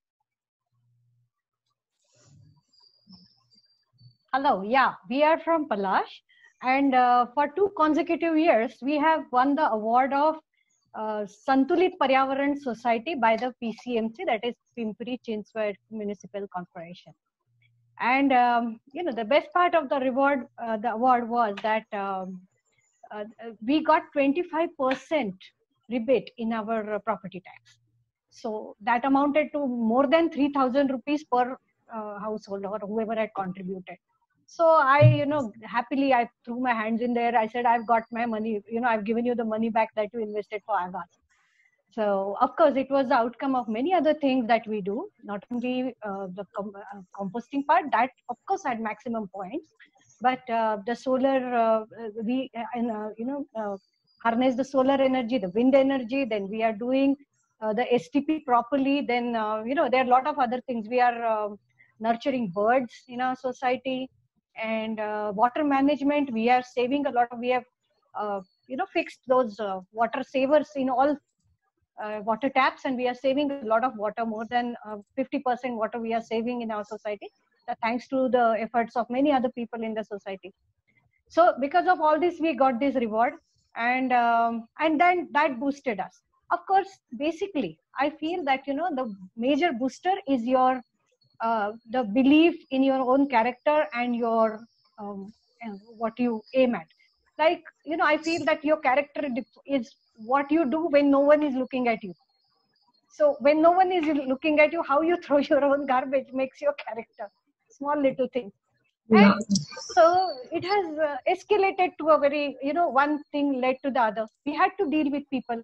Hello, yeah, we are from Palash. And for 2 consecutive years, we have won the award of Santulit Paryavaran Society by the PCMC, that is Pimpri Chinchwad Municipal Corporation. And the best part of the award was that we got 25% rebate in our property tax. So that amounted to more than 3,000 rupees per household or whoever had contributed. So I, happily I threw my hands in there. I said, I've got my money, I've given you the money back that you invested for Aagaas. So of course, it was the outcome of many other things that we do, not only the composting part, that of course had maximum points, but the solar, we harness the solar energy, the wind energy, then we are doing the STP properly, then, there are a lot of other things. We are nurturing birds in our society. And water management, we are saving a lot of, we have, fixed those water savers in all water taps, and we are saving a lot of water, more than 50% water we are saving in our society, thanks to the efforts of many other people in the society. So because of all this, we got this reward, and then that boosted us. Of course, basically, I feel that, the major booster is your the belief in your own character and your what you aim at. Like, I feel that your character is what you do when no one is looking at you. So when no one is looking at you, how you throw your own garbage makes your character. Small little thing. Yeah. And so it has escalated to a very, one thing led to the other. We had to deal with people.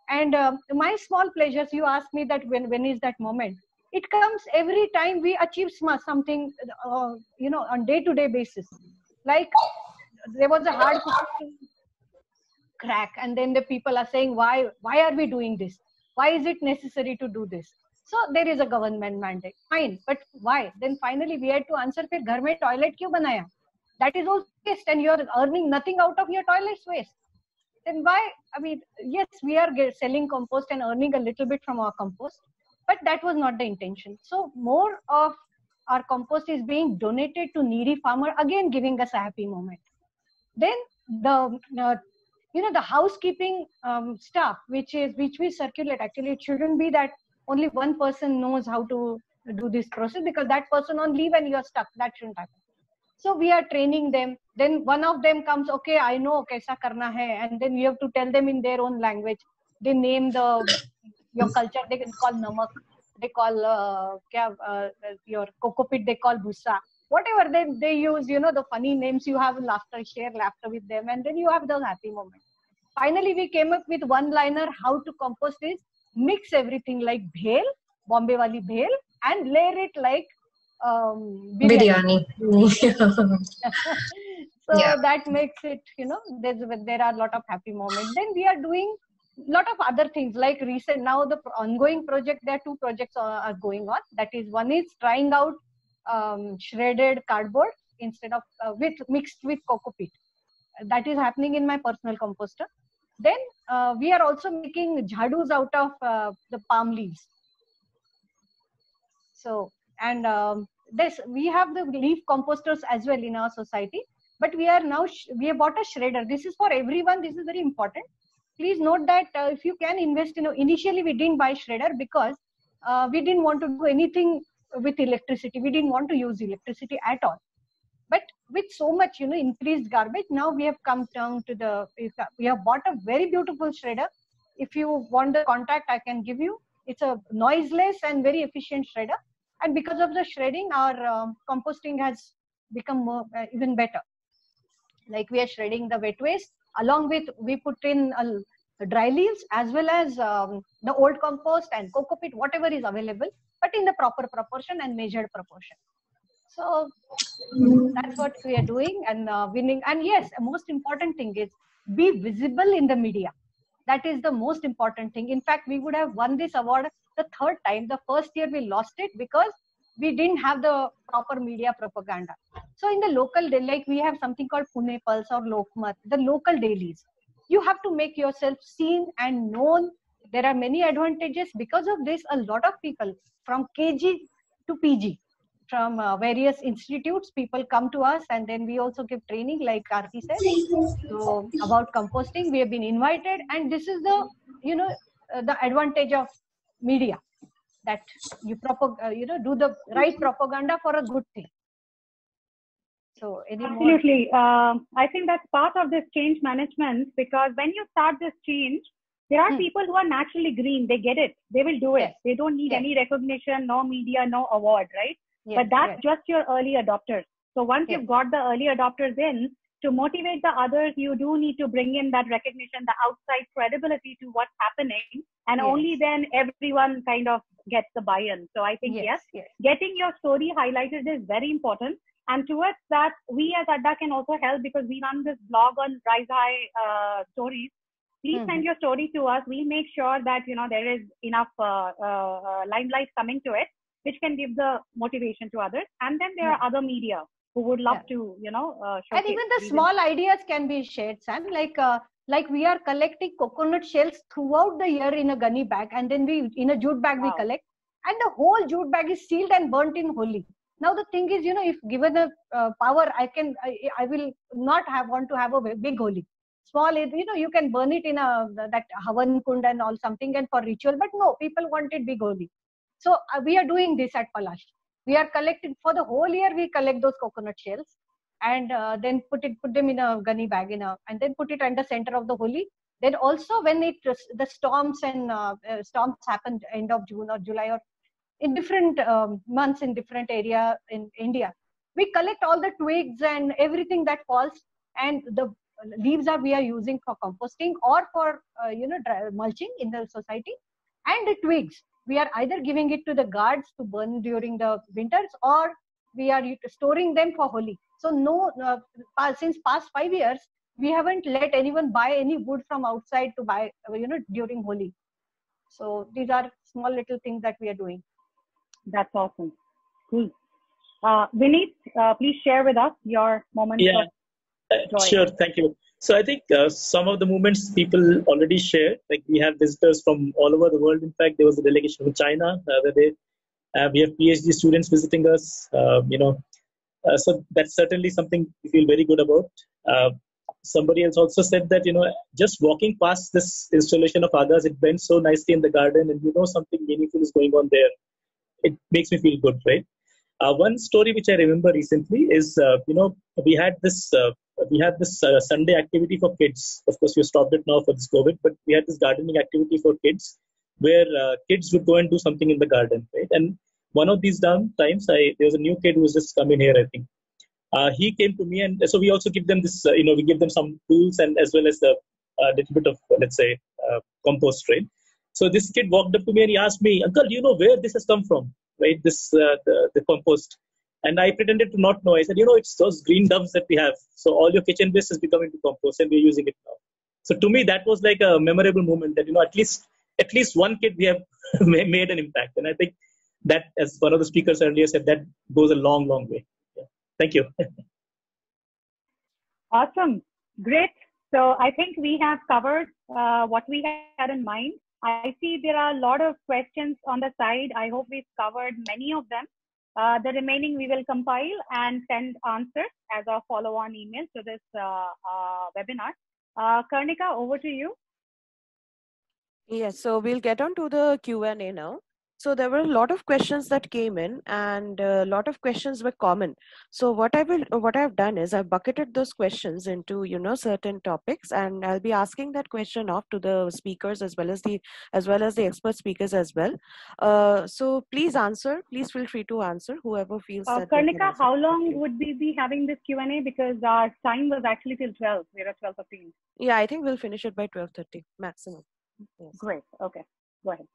And my small pleasures, you asked me that when is that moment? It comes every time we achieve something, on day-to-day basis. Like there was a hard crack, and then the people are saying, why are we doing this? Why is it necessary to do this? So there is a government mandate. Fine, but why? Then finally we had to answer, "Phir ghar mein toilet kyun banaya?" That is also waste, and you are earning nothing out of your toilet's waste. Then why? I mean, yes, we are selling compost and earning a little bit from our compost, but that was not the intention. So more of our compost is being donated to needy farmer, again giving us a happy moment. Then the housekeeping stuff, which we circulate, actually it shouldn't be that only one person knows how to do this process, because that person on leave and you're stuck. That shouldn't happen. So we are training them. Then one of them comes, okay, I know kaisa karna hai, and then you have to tell them in their own language. They name your culture. They can call namak. They call your coco pit. They call bhusa. Whatever they use, the funny names, you have laughter, share laughter with them, and then you have those happy moments. Finally, we came up with one-liner how to compost is: mix everything like bhel, Bombay wali bhel, and layer it like biryani. So Yeah. that makes it, there are a lot of happy moments. Then we are doing a lot of other things like recent, now the ongoing project, there are 2 projects are going on. That is, one is trying out shredded cardboard instead of mixed with coco peat. That is happening in my personal composter. Then we are also making jhadus out of the palm leaves. So, and we have the leaf composters as well in our society, but we are now, we have bought a shredder. This is for everyone. This is very important. Please note that if you can invest in, initially we didn't buy shredder because we didn't want to do anything with electricity. We didn't want to use electricity at all. But with so much, increased garbage, now we have come down to we have bought a very beautiful shredder. If you want the contact, I can give you. It's a noiseless and very efficient shredder. And because of the shredding, our composting has become more, even better. Like we are shredding the wet waste, along with, we put in dry leaves as well as the old compost and coco peat, whatever is available, but in the proper proportion and measured proportion. So that's what we are doing, and winning. And yes, a most important thing is be visible in the media. That is the most important thing. In fact, we would have won this award the 3rd time. The first year we lost it because we didn't have the proper media propaganda. So in the local, like we have something called Pune Pulse or Lokmat, the local dailies. You have to make yourself seen and known. There are many advantages. Because of this, a lot of people from KG to PG, from various institutes, people come to us, and then we also give training, like Karthi said. So about composting, we have been invited, and this is the, the advantage of media, that you do the right propaganda for a good thing. So absolutely, I think that's part of this change management, because when you start this change, there are people who are naturally green. They get it. They will do it. Yes. They don't need Yes. any recognition, no media, no award, right? Yes, But that's yes. just your early adopters. So once Yes. you've got the early adopters in, to motivate the others, you do need to bring in that recognition, the outside credibility to what's happening. And Yes. only then everyone kind of gets the buy-in. So I think, yes, getting your story highlighted is very important. And towards that, we as Adda can also help, because we run this blog on Rise High stories. Please send your story to us. We'll make sure that, there is enough limelight coming to it, which can give the motivation to others. And then there are other media who would love to, showcase. And even the small ideas can be shared, Sam. Like we are collecting coconut shells throughout the year in a gunny bag, and then in a jute bag we collect, and the whole jute bag is sealed and burnt in Holi. Now the thing is, if given the power, I will not want to have a big Holi. Small, you can burn it in that Havan Kund and all something, and for ritual. But no, people want it big Holi. So we are doing this at Palash. We are collecting for the whole year. We collect those coconut shells, and then put them in a gunny bag and then put it at the center of the Holi. Then also when the storms and storms happened end of June or July, or in different months in different area in India, we collect all the twigs and everything that falls, and the leaves we are using for composting or for mulching in the society, and the twigs we are either giving it to the guards to burn during the winters, or we are storing them for Holi. So since past 5 years, we haven't let anyone buy any wood from outside to buy during Holi. So these are small little things that we are doing. That's awesome. Cool. Vineet, please share with us your moments of joy. Sure, thank you. So I think some of the moments people already shared, like we have visitors from all over the world. In fact, there was a delegation from China where we have PhD students visiting us. So that's certainly something we feel very good about. Somebody else also said that, just walking past this installation of Adda's, it bends so nicely in the garden, and something meaningful is going on there. It makes me feel good, right? One story which I remember recently is, we had this Sunday activity for kids. Of course, we stopped it now for this COVID, but we had this gardening activity for kids where kids would go and do something in the garden, right? And one of these times, there was a new kid who was just coming here, I think. He came to me, and so we also give them this, we give them some tools and as well as a little bit of, let's say, compost, right? So this kid walked up to me and he asked me, "Uncle, do you know where this has come from?" Right? This the compost. And I pretended to not know. I said, it's those green dumps that we have. So all your kitchen waste is becoming to compost, and we're using it now. So to me, that was like a memorable moment that, at least one kid we have made an impact. And I think that, as one of the speakers earlier said, that goes a long, long way. Yeah. Thank you. Awesome. Great. So I think we have covered what we had in mind. I see there are a lot of questions on the side. I hope we've covered many of them. The remaining we will compile and send answers as a follow-on email to this webinar. Karnika, over to you. Yes, so we'll get on to the Q&A now. So there were a lot of questions that came in, and a lot of questions were common. So what I've done is I've bucketed those questions into certain topics, and I'll be asking that question off to the speakers as well as the expert speakers as well. So please answer. Please feel free to answer. Whoever feels that. Karnika, how long would we be having this Q&A? Because our time was actually till 12. We're at 12:15. Yeah, I think we'll finish it by 12:30 maximum. Yes. Great. Okay. Go ahead.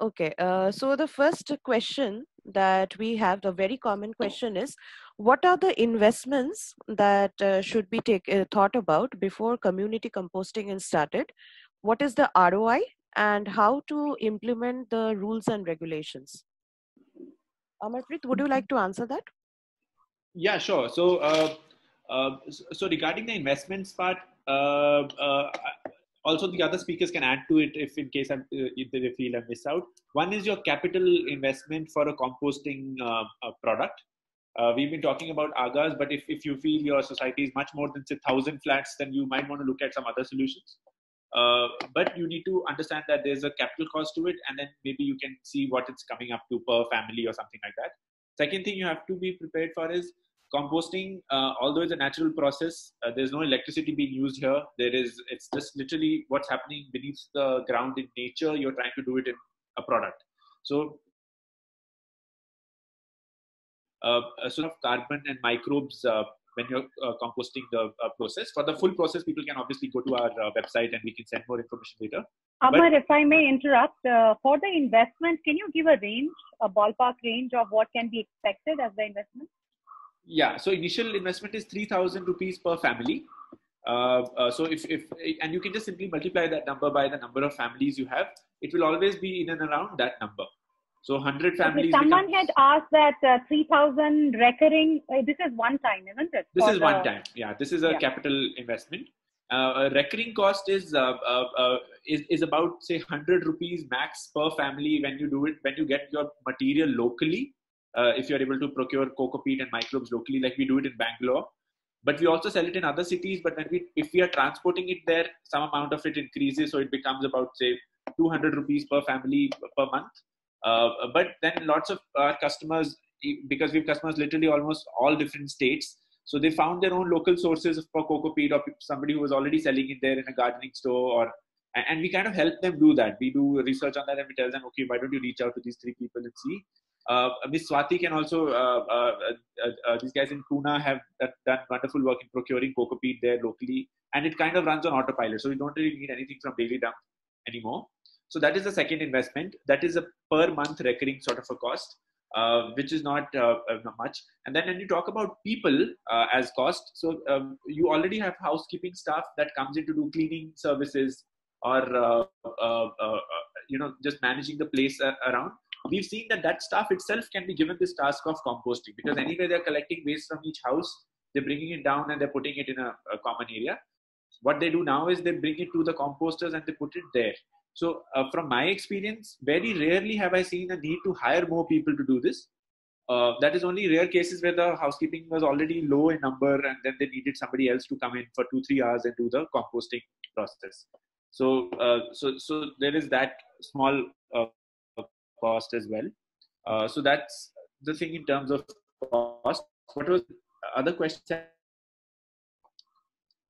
Okay, so the first question that we have, the very common question is, what are the investments that should be thought about before community composting is started? What is the ROI and how to implement the rules and regulations? Amarpreet, would you like to answer that? Yeah, sure. So, so regarding the investments part, also the other speakers can add to it if in case if they feel I miss out. One is your capital investment for a composting product. We've been talking about agas, but if you feel your society is much more than say 1,000 flats, then you might want to look at some other solutions. But you need to understand that there's a capital cost to it, and then maybe you can see what it's coming up to per family or something like that. Second thing you have to be prepared for is composting, although it's a natural process, there's no electricity being used here. It's just literally what's happening beneath the ground in nature. You're trying to do it in a product. So, sort of carbon and microbes when you're composting the process. For the full process, people can obviously go to our website and we can send more information later. Amar, if I may interrupt, for the investment, can you give a range, a ballpark range of what can be expected as the investment? Yeah, so initial investment is 3,000 rupees per family. So and you can just simply multiply that number by the number of families you have. It will always be in and around that number. So 100 families. Okay, someone had asked that 3,000 recurring. This is one time, isn't it? This is one time. Yeah, this is a capital investment. A recurring cost is about say 100 rupees max per family when you do it, when you get your material locally. If you're able to procure coco peat and microbes locally, like we do it in Bangalore, but we also sell it in other cities. But if we are transporting it there, some amount of it increases, so it becomes about say 200 rupees per family per month. But then lots of customers, because we have customers literally almost all different states, so they found their own local sources for coco peat, or somebody who was already selling it there in a gardening store, and we kind of help them do that. We do research on that and we tell them, okay, why don't you reach out to these 3 people and see. Ms. Swati can also, these guys in Pune have done wonderful work in procuring coco peat there locally, and it kind of runs on autopilot. So you don't really need anything from Daily Dump anymore. So that is the second investment. That is a per month recurring sort of a cost, which is not much. And then when you talk about people as cost, so you already have housekeeping staff that comes in to do cleaning services or, just managing the place around. We've seen that staff itself can be given this task of composting, because anyway they're collecting waste from each house, they're bringing it down and they're putting it in a common area. What they do now is they bring it to the composters and they put it there. So from my experience, very rarely have I seen a need to hire more people to do this. That is only rare cases where the housekeeping was already low in number and then they needed somebody else to come in for 2-3 hours and do the composting process. So there is that small cost as well. So that's the thing in terms of cost. What was the other question?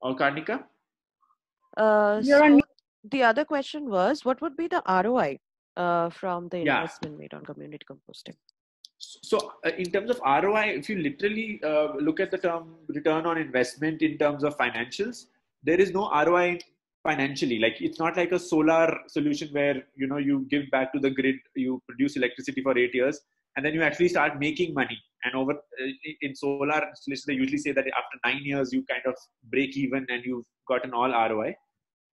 Or Karnika? The other question was, what would be the ROI from the investment made on community composting? So in terms of ROI, if you literally look at the term return on investment in terms of financials, there is no ROI financially. Like, it's not like a solar solution where, you give back to the grid, you produce electricity for 8 years, and then you actually start making money. And over in solar installation, they usually say that after 9 years you kind of break even and you've gotten all ROI.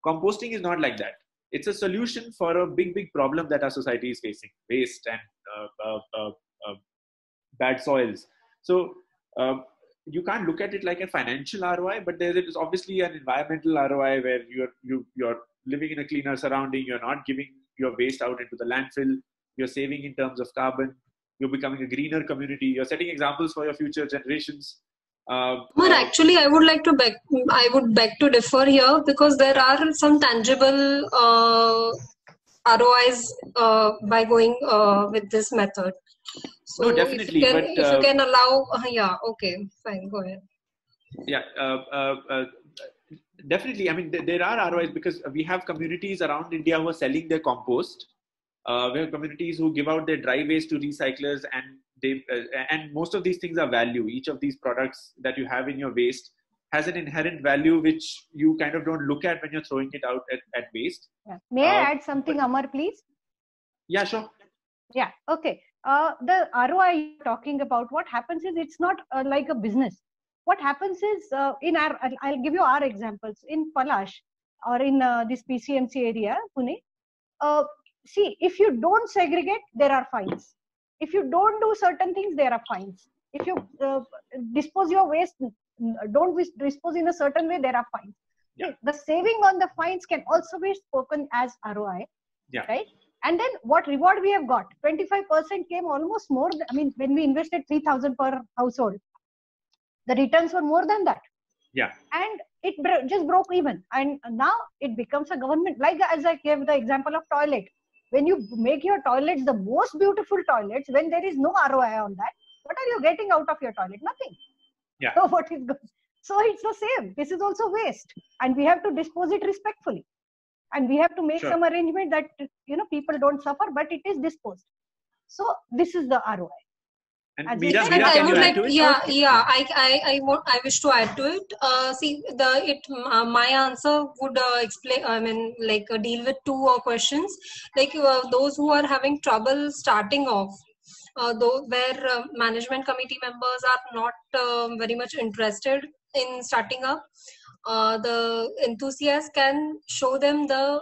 Composting is not like that. It's a solution for a big problem that our society is facing: waste and bad soils. So you can't look at it like a financial ROI, but there is obviously an environmental ROI where you're living in a cleaner surrounding. You're not giving your waste out into the landfill. You're saving in terms of carbon. You're becoming a greener community. You're setting examples for your future generations. But actually, I would beg to differ here, because there are some tangible ROIs by going with this method. So no, definitely. If you can allow, yeah, okay, fine, go ahead. Yeah, definitely. I mean, there are ROIs, because we have communities around India who are selling their compost. We have communities who give out their dry waste to recyclers, and and most of these things are value. Each of these products that you have in your waste has an inherent value which you kind of don't look at when you're throwing it out at waste. Yeah. May I add something, Amar, please? Yeah, sure. Yeah, okay. The ROI you're talking about, what happens is it's not like a business. What happens is, I'll give you our examples. In Palash or in this PCMC area, Pune, see, if you don't segregate, there are fines. If you don't do certain things, there are fines. If you dispose your waste, don't dispose in a certain way, there are fines. Yeah. The saving on the fines can also be spoken as ROI. Yeah. Right? And then what reward we have got? 25% came almost more. I mean, when we invested 3,000 per household, the returns were more than that. Yeah. And it just broke even. And now it becomes a government, like as I gave the example of toilet. When you make your toilets the most beautiful toilets, when there is no ROI on that, what are you getting out of your toilet? Nothing. Yeah. So what is good? So it's the same. This is also waste, and we have to dispose it respectfully. And we have to make some arrangement that, people don't suffer, but it is disposed. So this is the ROI. And As Meera, I said, can you add to it? I wish to add to it. See, my answer would explain. I mean, like deal with two questions. Like those who are having trouble starting off, where management committee members are not very much interested in starting up. The enthusiast can show them the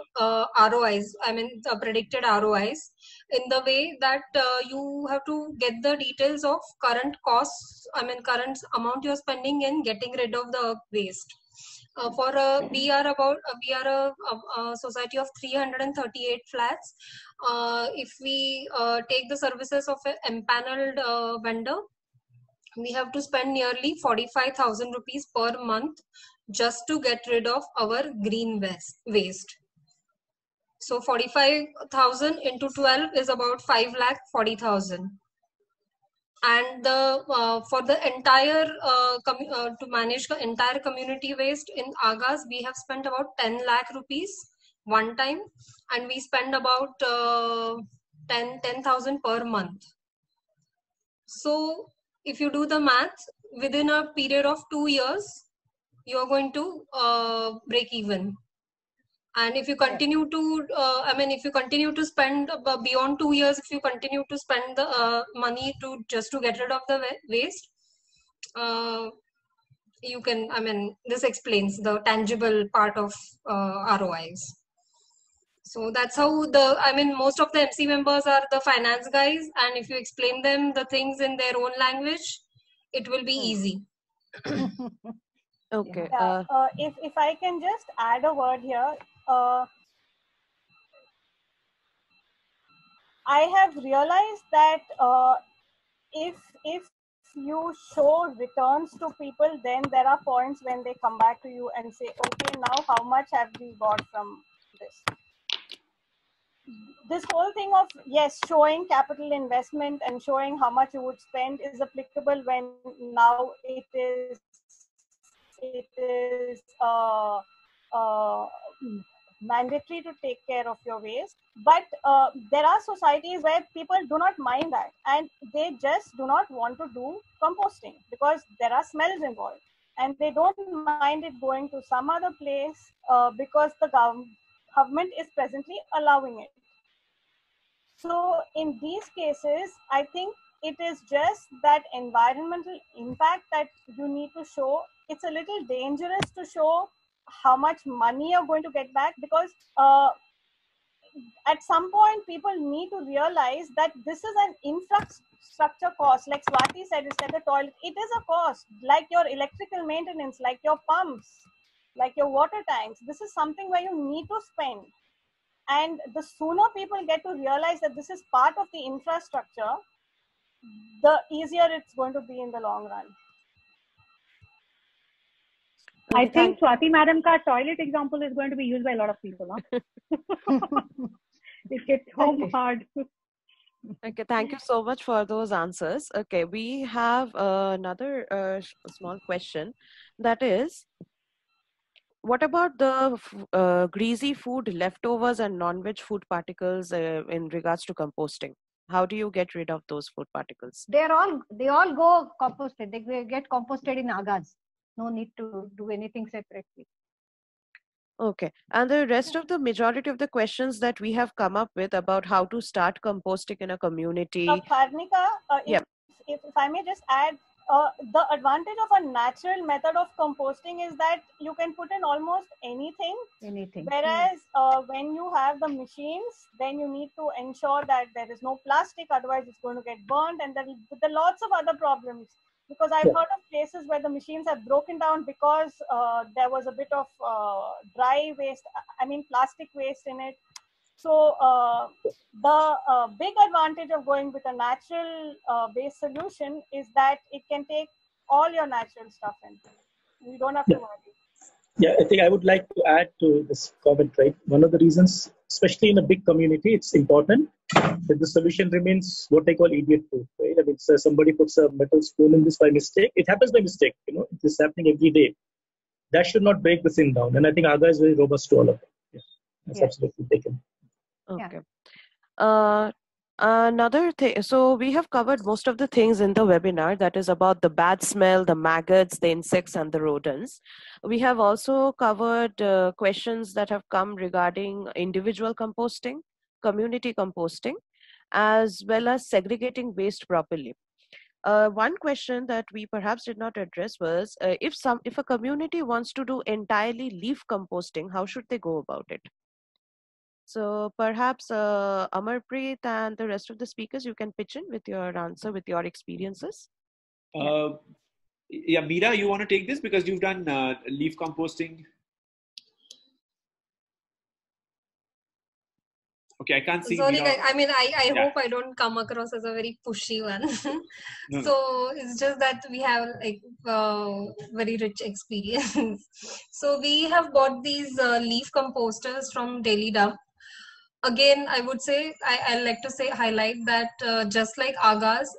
ROIs, I mean the predicted ROIs, in the way that you have to get the details of current costs, I mean current amount you're spending in getting rid of the waste. We are a society of 338 flats. If we take the services of an empaneled vendor, we have to spend nearly 45,000 rupees per month just to get rid of our green waste. So 45,000 into 12 is about 5,40,000. And for the entire to manage the entire community waste in Agas, we have spent about 10 lakh rupees one time, and we spend about 10,000 per month. So if you do the math, within a period of 2 years, you're going to break even. And if you continue to, if you continue to spend beyond 2 years, if you continue to spend the money just to get rid of the waste, you can, this explains the tangible part of ROIs. So that's how most of the MC members are the finance guys, and if you explain them the things in their own language, it will be easy. Okay. Yeah, if I can just add a word here, I have realized that if you show returns to people, then there are points when they come back to you and say, okay, now how much have we got from this? This whole thing of, yes, showing capital investment and showing how much you would spend is applicable when now it is mandatory to take care of your waste. But there are societies where people do not mind that, and they just do not want to do composting because there are smells involved, and they don't mind it going to some other place because the government is presently allowing it. So in these cases, I think it is just that environmental impact that you need to show. It's a little dangerous to show how much money you're going to get back, because at some point people need to realize that this is an infrastructure cost. Like Swati said, it's like the toilet. It is a cost, like your electrical maintenance, like your pumps, like your water tanks. This is something where you need to spend. And the sooner people get to realize that this is part of the infrastructure, the easier it's going to be in the long run. I think Swati Madam ka toilet example is going to be used by a lot of people. Huh? It gets home hard. Okay, thank you so much for those answers. Okay, we have another small question. That is, what about the greasy food leftovers and non-veg food particles in regards to composting? How do you get rid of those food particles? They all go composted. They get composted in agas. No need to do anything separately. Okay, and the rest of the majority of the questions that we have come up with about how to start composting in a community. Karnika, yeah. if I may just add, the advantage of a natural method of composting is that you can put in almost anything. Whereas when you have the machines, then you need to ensure that there is no plastic, otherwise it's going to get burnt, and there are lots of other problems. Because I've heard of places where the machines have broken down because there was a bit of dry waste, plastic waste in it. So the big advantage of going with a natural based solution is that it can take all your natural stuff in. You don't have to worry. Yeah, I think I would like to add to this comment, right? One of the reasons, especially in a big community, it's important that the solution remains what I call idiot proof, right? I mean, so somebody puts a metal spoon in this by mistake. It happens by mistake, it is happening every day. That should not break the sin down. And I think Aga is very robust to all of it. Yeah, that's absolutely taken. Okay. Another thing, so we have covered most of the things in the webinar, that is about the bad smell, the maggots, the insects, and the rodents. We have also covered questions that have come regarding individual composting, community composting, as well as segregating waste properly. One question that we perhaps did not address was, if a community wants to do entirely leaf composting, how should they go about it? So perhaps Amarpreet and the rest of the speakers, you can pitch in with your answer, with your experiences. Yeah, Meera, you want to take this because you've done leaf composting? Okay, I can't see. Sorry, I hope I don't come across as a very pushy one. So it's just that we have like very rich experience. So we have bought these leaf composters from Daily Dump. Again, I would say, I like to highlight that just like Agas,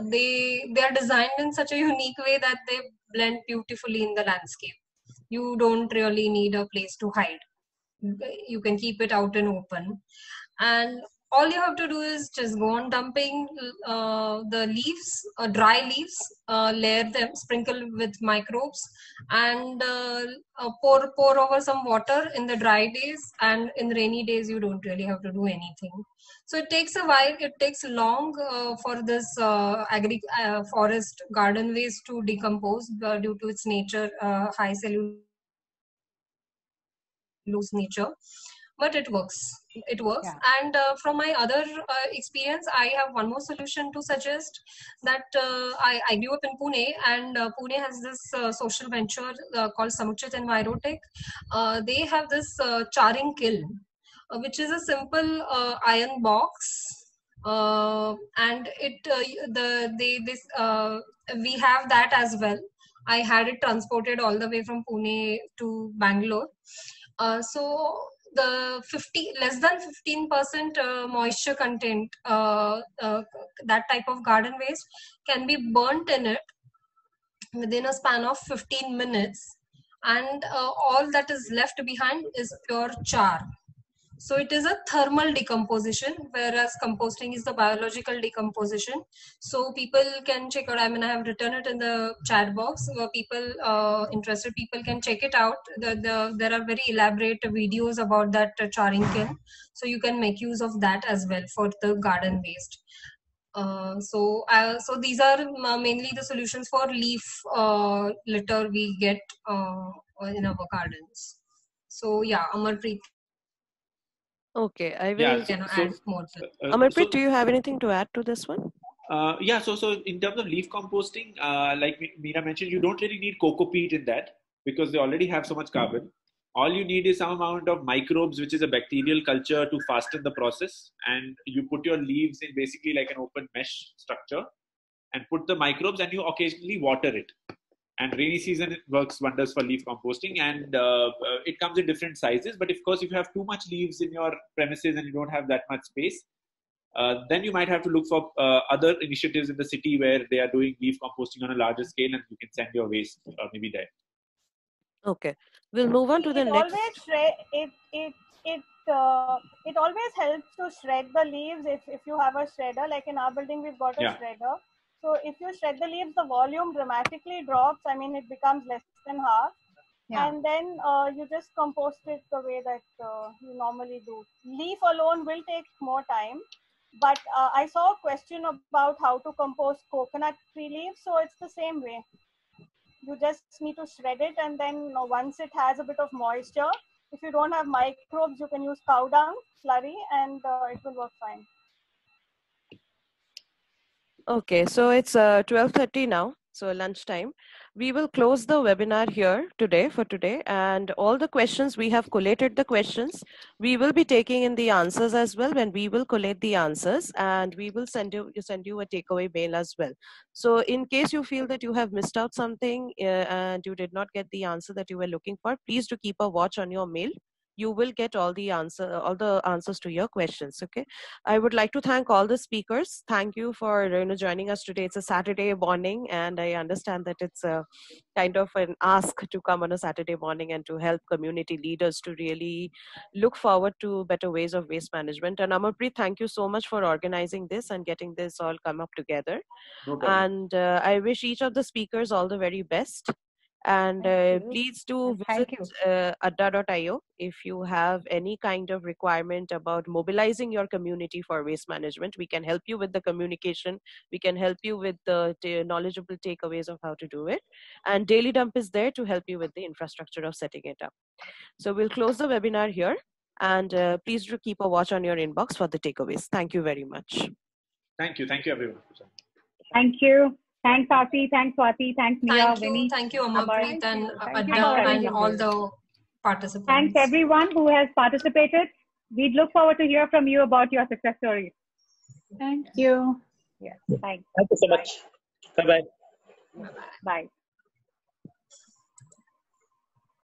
they are designed in such a unique way that they blend beautifully in the landscape. You don't really need a place to hide. You can keep it out and open. And all you have to do is just go on dumping the leaves, dry leaves, layer them, sprinkle with microbes, and pour over some water in the dry days, and in rainy days you don't really have to do anything. So it takes a while, it takes long for this forest garden waste to decompose due to its nature, high cellulose nature. But it works. And from my other experience, I have one more solution to suggest. That I grew up in Pune, and Pune has this social venture called Samuchit Envirotech. They have this charring kiln, which is a simple iron box, and we have that as well. I had it transported all the way from Pune to Bangalore. So the less than 15% moisture content, that type of garden waste can be burnt in it within a span of 15 minutes, and all that is left behind is pure char. So it is a thermal decomposition, whereas composting is the biological decomposition. So people can check out, I have written it in the chat box, where interested people can check it out. There are very elaborate videos about that charring kiln. So you can make use of that as well for the garden waste. So these are mainly the solutions for leaf litter we get in our gardens. So yeah, Amarpreet Okay, I Yeah. will. can add more to it. Amarpreet, do you have anything to add to this one? Yeah, so in terms of leaf composting, like Meera mentioned, you don't really need coco peat in that because they already have so much carbon. All you need is some amount of microbes, which is a bacterial culture to fasten the process. And you put your leaves in basically like an open mesh structure and put the microbes, and you occasionally water it. And rainy season it works wonders for leaf composting, and it comes in different sizes. But of course, if you have too much leaves in your premises and you don't have that much space, then you might have to look for other initiatives in the city where they are doing leaf composting on a larger scale, and you can send your waste maybe there. Okay, we'll move on to the It next. always it always helps to shred the leaves if you have a shredder. Like in our building, we've got a Yeah. shredder. So if you shred the leaves, the volume dramatically drops. I mean, it becomes less than half. Yeah. And then you just compost it the way that you normally do. Leaf alone will take more time. But I saw a question about how to compost coconut tree leaves. So it's the same way. You just need to shred it, and then once it has a bit of moisture, if you don't have microbes, you can use cow dung slurry, and it will work fine. Okay, so it's 12:30 now, so lunchtime. We will close the webinar here for today, and all the questions, we have collated the questions. We will be taking in the answers as well when we will collate the answers, and we will send you a takeaway mail as well. So in case you feel that you have missed out something and you did not get the answer that you were looking for, please do keep a watch on your mail. You will get all the answers to your questions. Okay. I would like to thank all the speakers. Thank you for joining us today. It's a Saturday morning, and I understand that it's a kind of an ask to come on a Saturday morning and to help community leaders to really look forward to better ways of waste management. And Amarpreet, thank you so much for organizing this and getting this all come up together. No problem. And I wish each of the speakers all the very best. And please do visit adda.io if you have any kind of requirement about mobilizing your community for waste management. We can help you with the communication. We can help you with the knowledgeable takeaways of how to do it. And Daily Dump is there to help you with the infrastructure of setting it up. So we'll close the webinar here. And please do keep a watch on your inbox for the takeaways. Thank you very much. Thank you everyone. Thank you. Thanks, Aarti. Thanks, Swati. Thanks, Mia, Vinny. Thank you, Amarpreet, and Thank you Adda, for and everyone. all the participants. Thanks, everyone who has participated. We look forward to hear from you about your success stories. Thank you. Yes, thanks. Thank you so much. Bye-bye. Bye.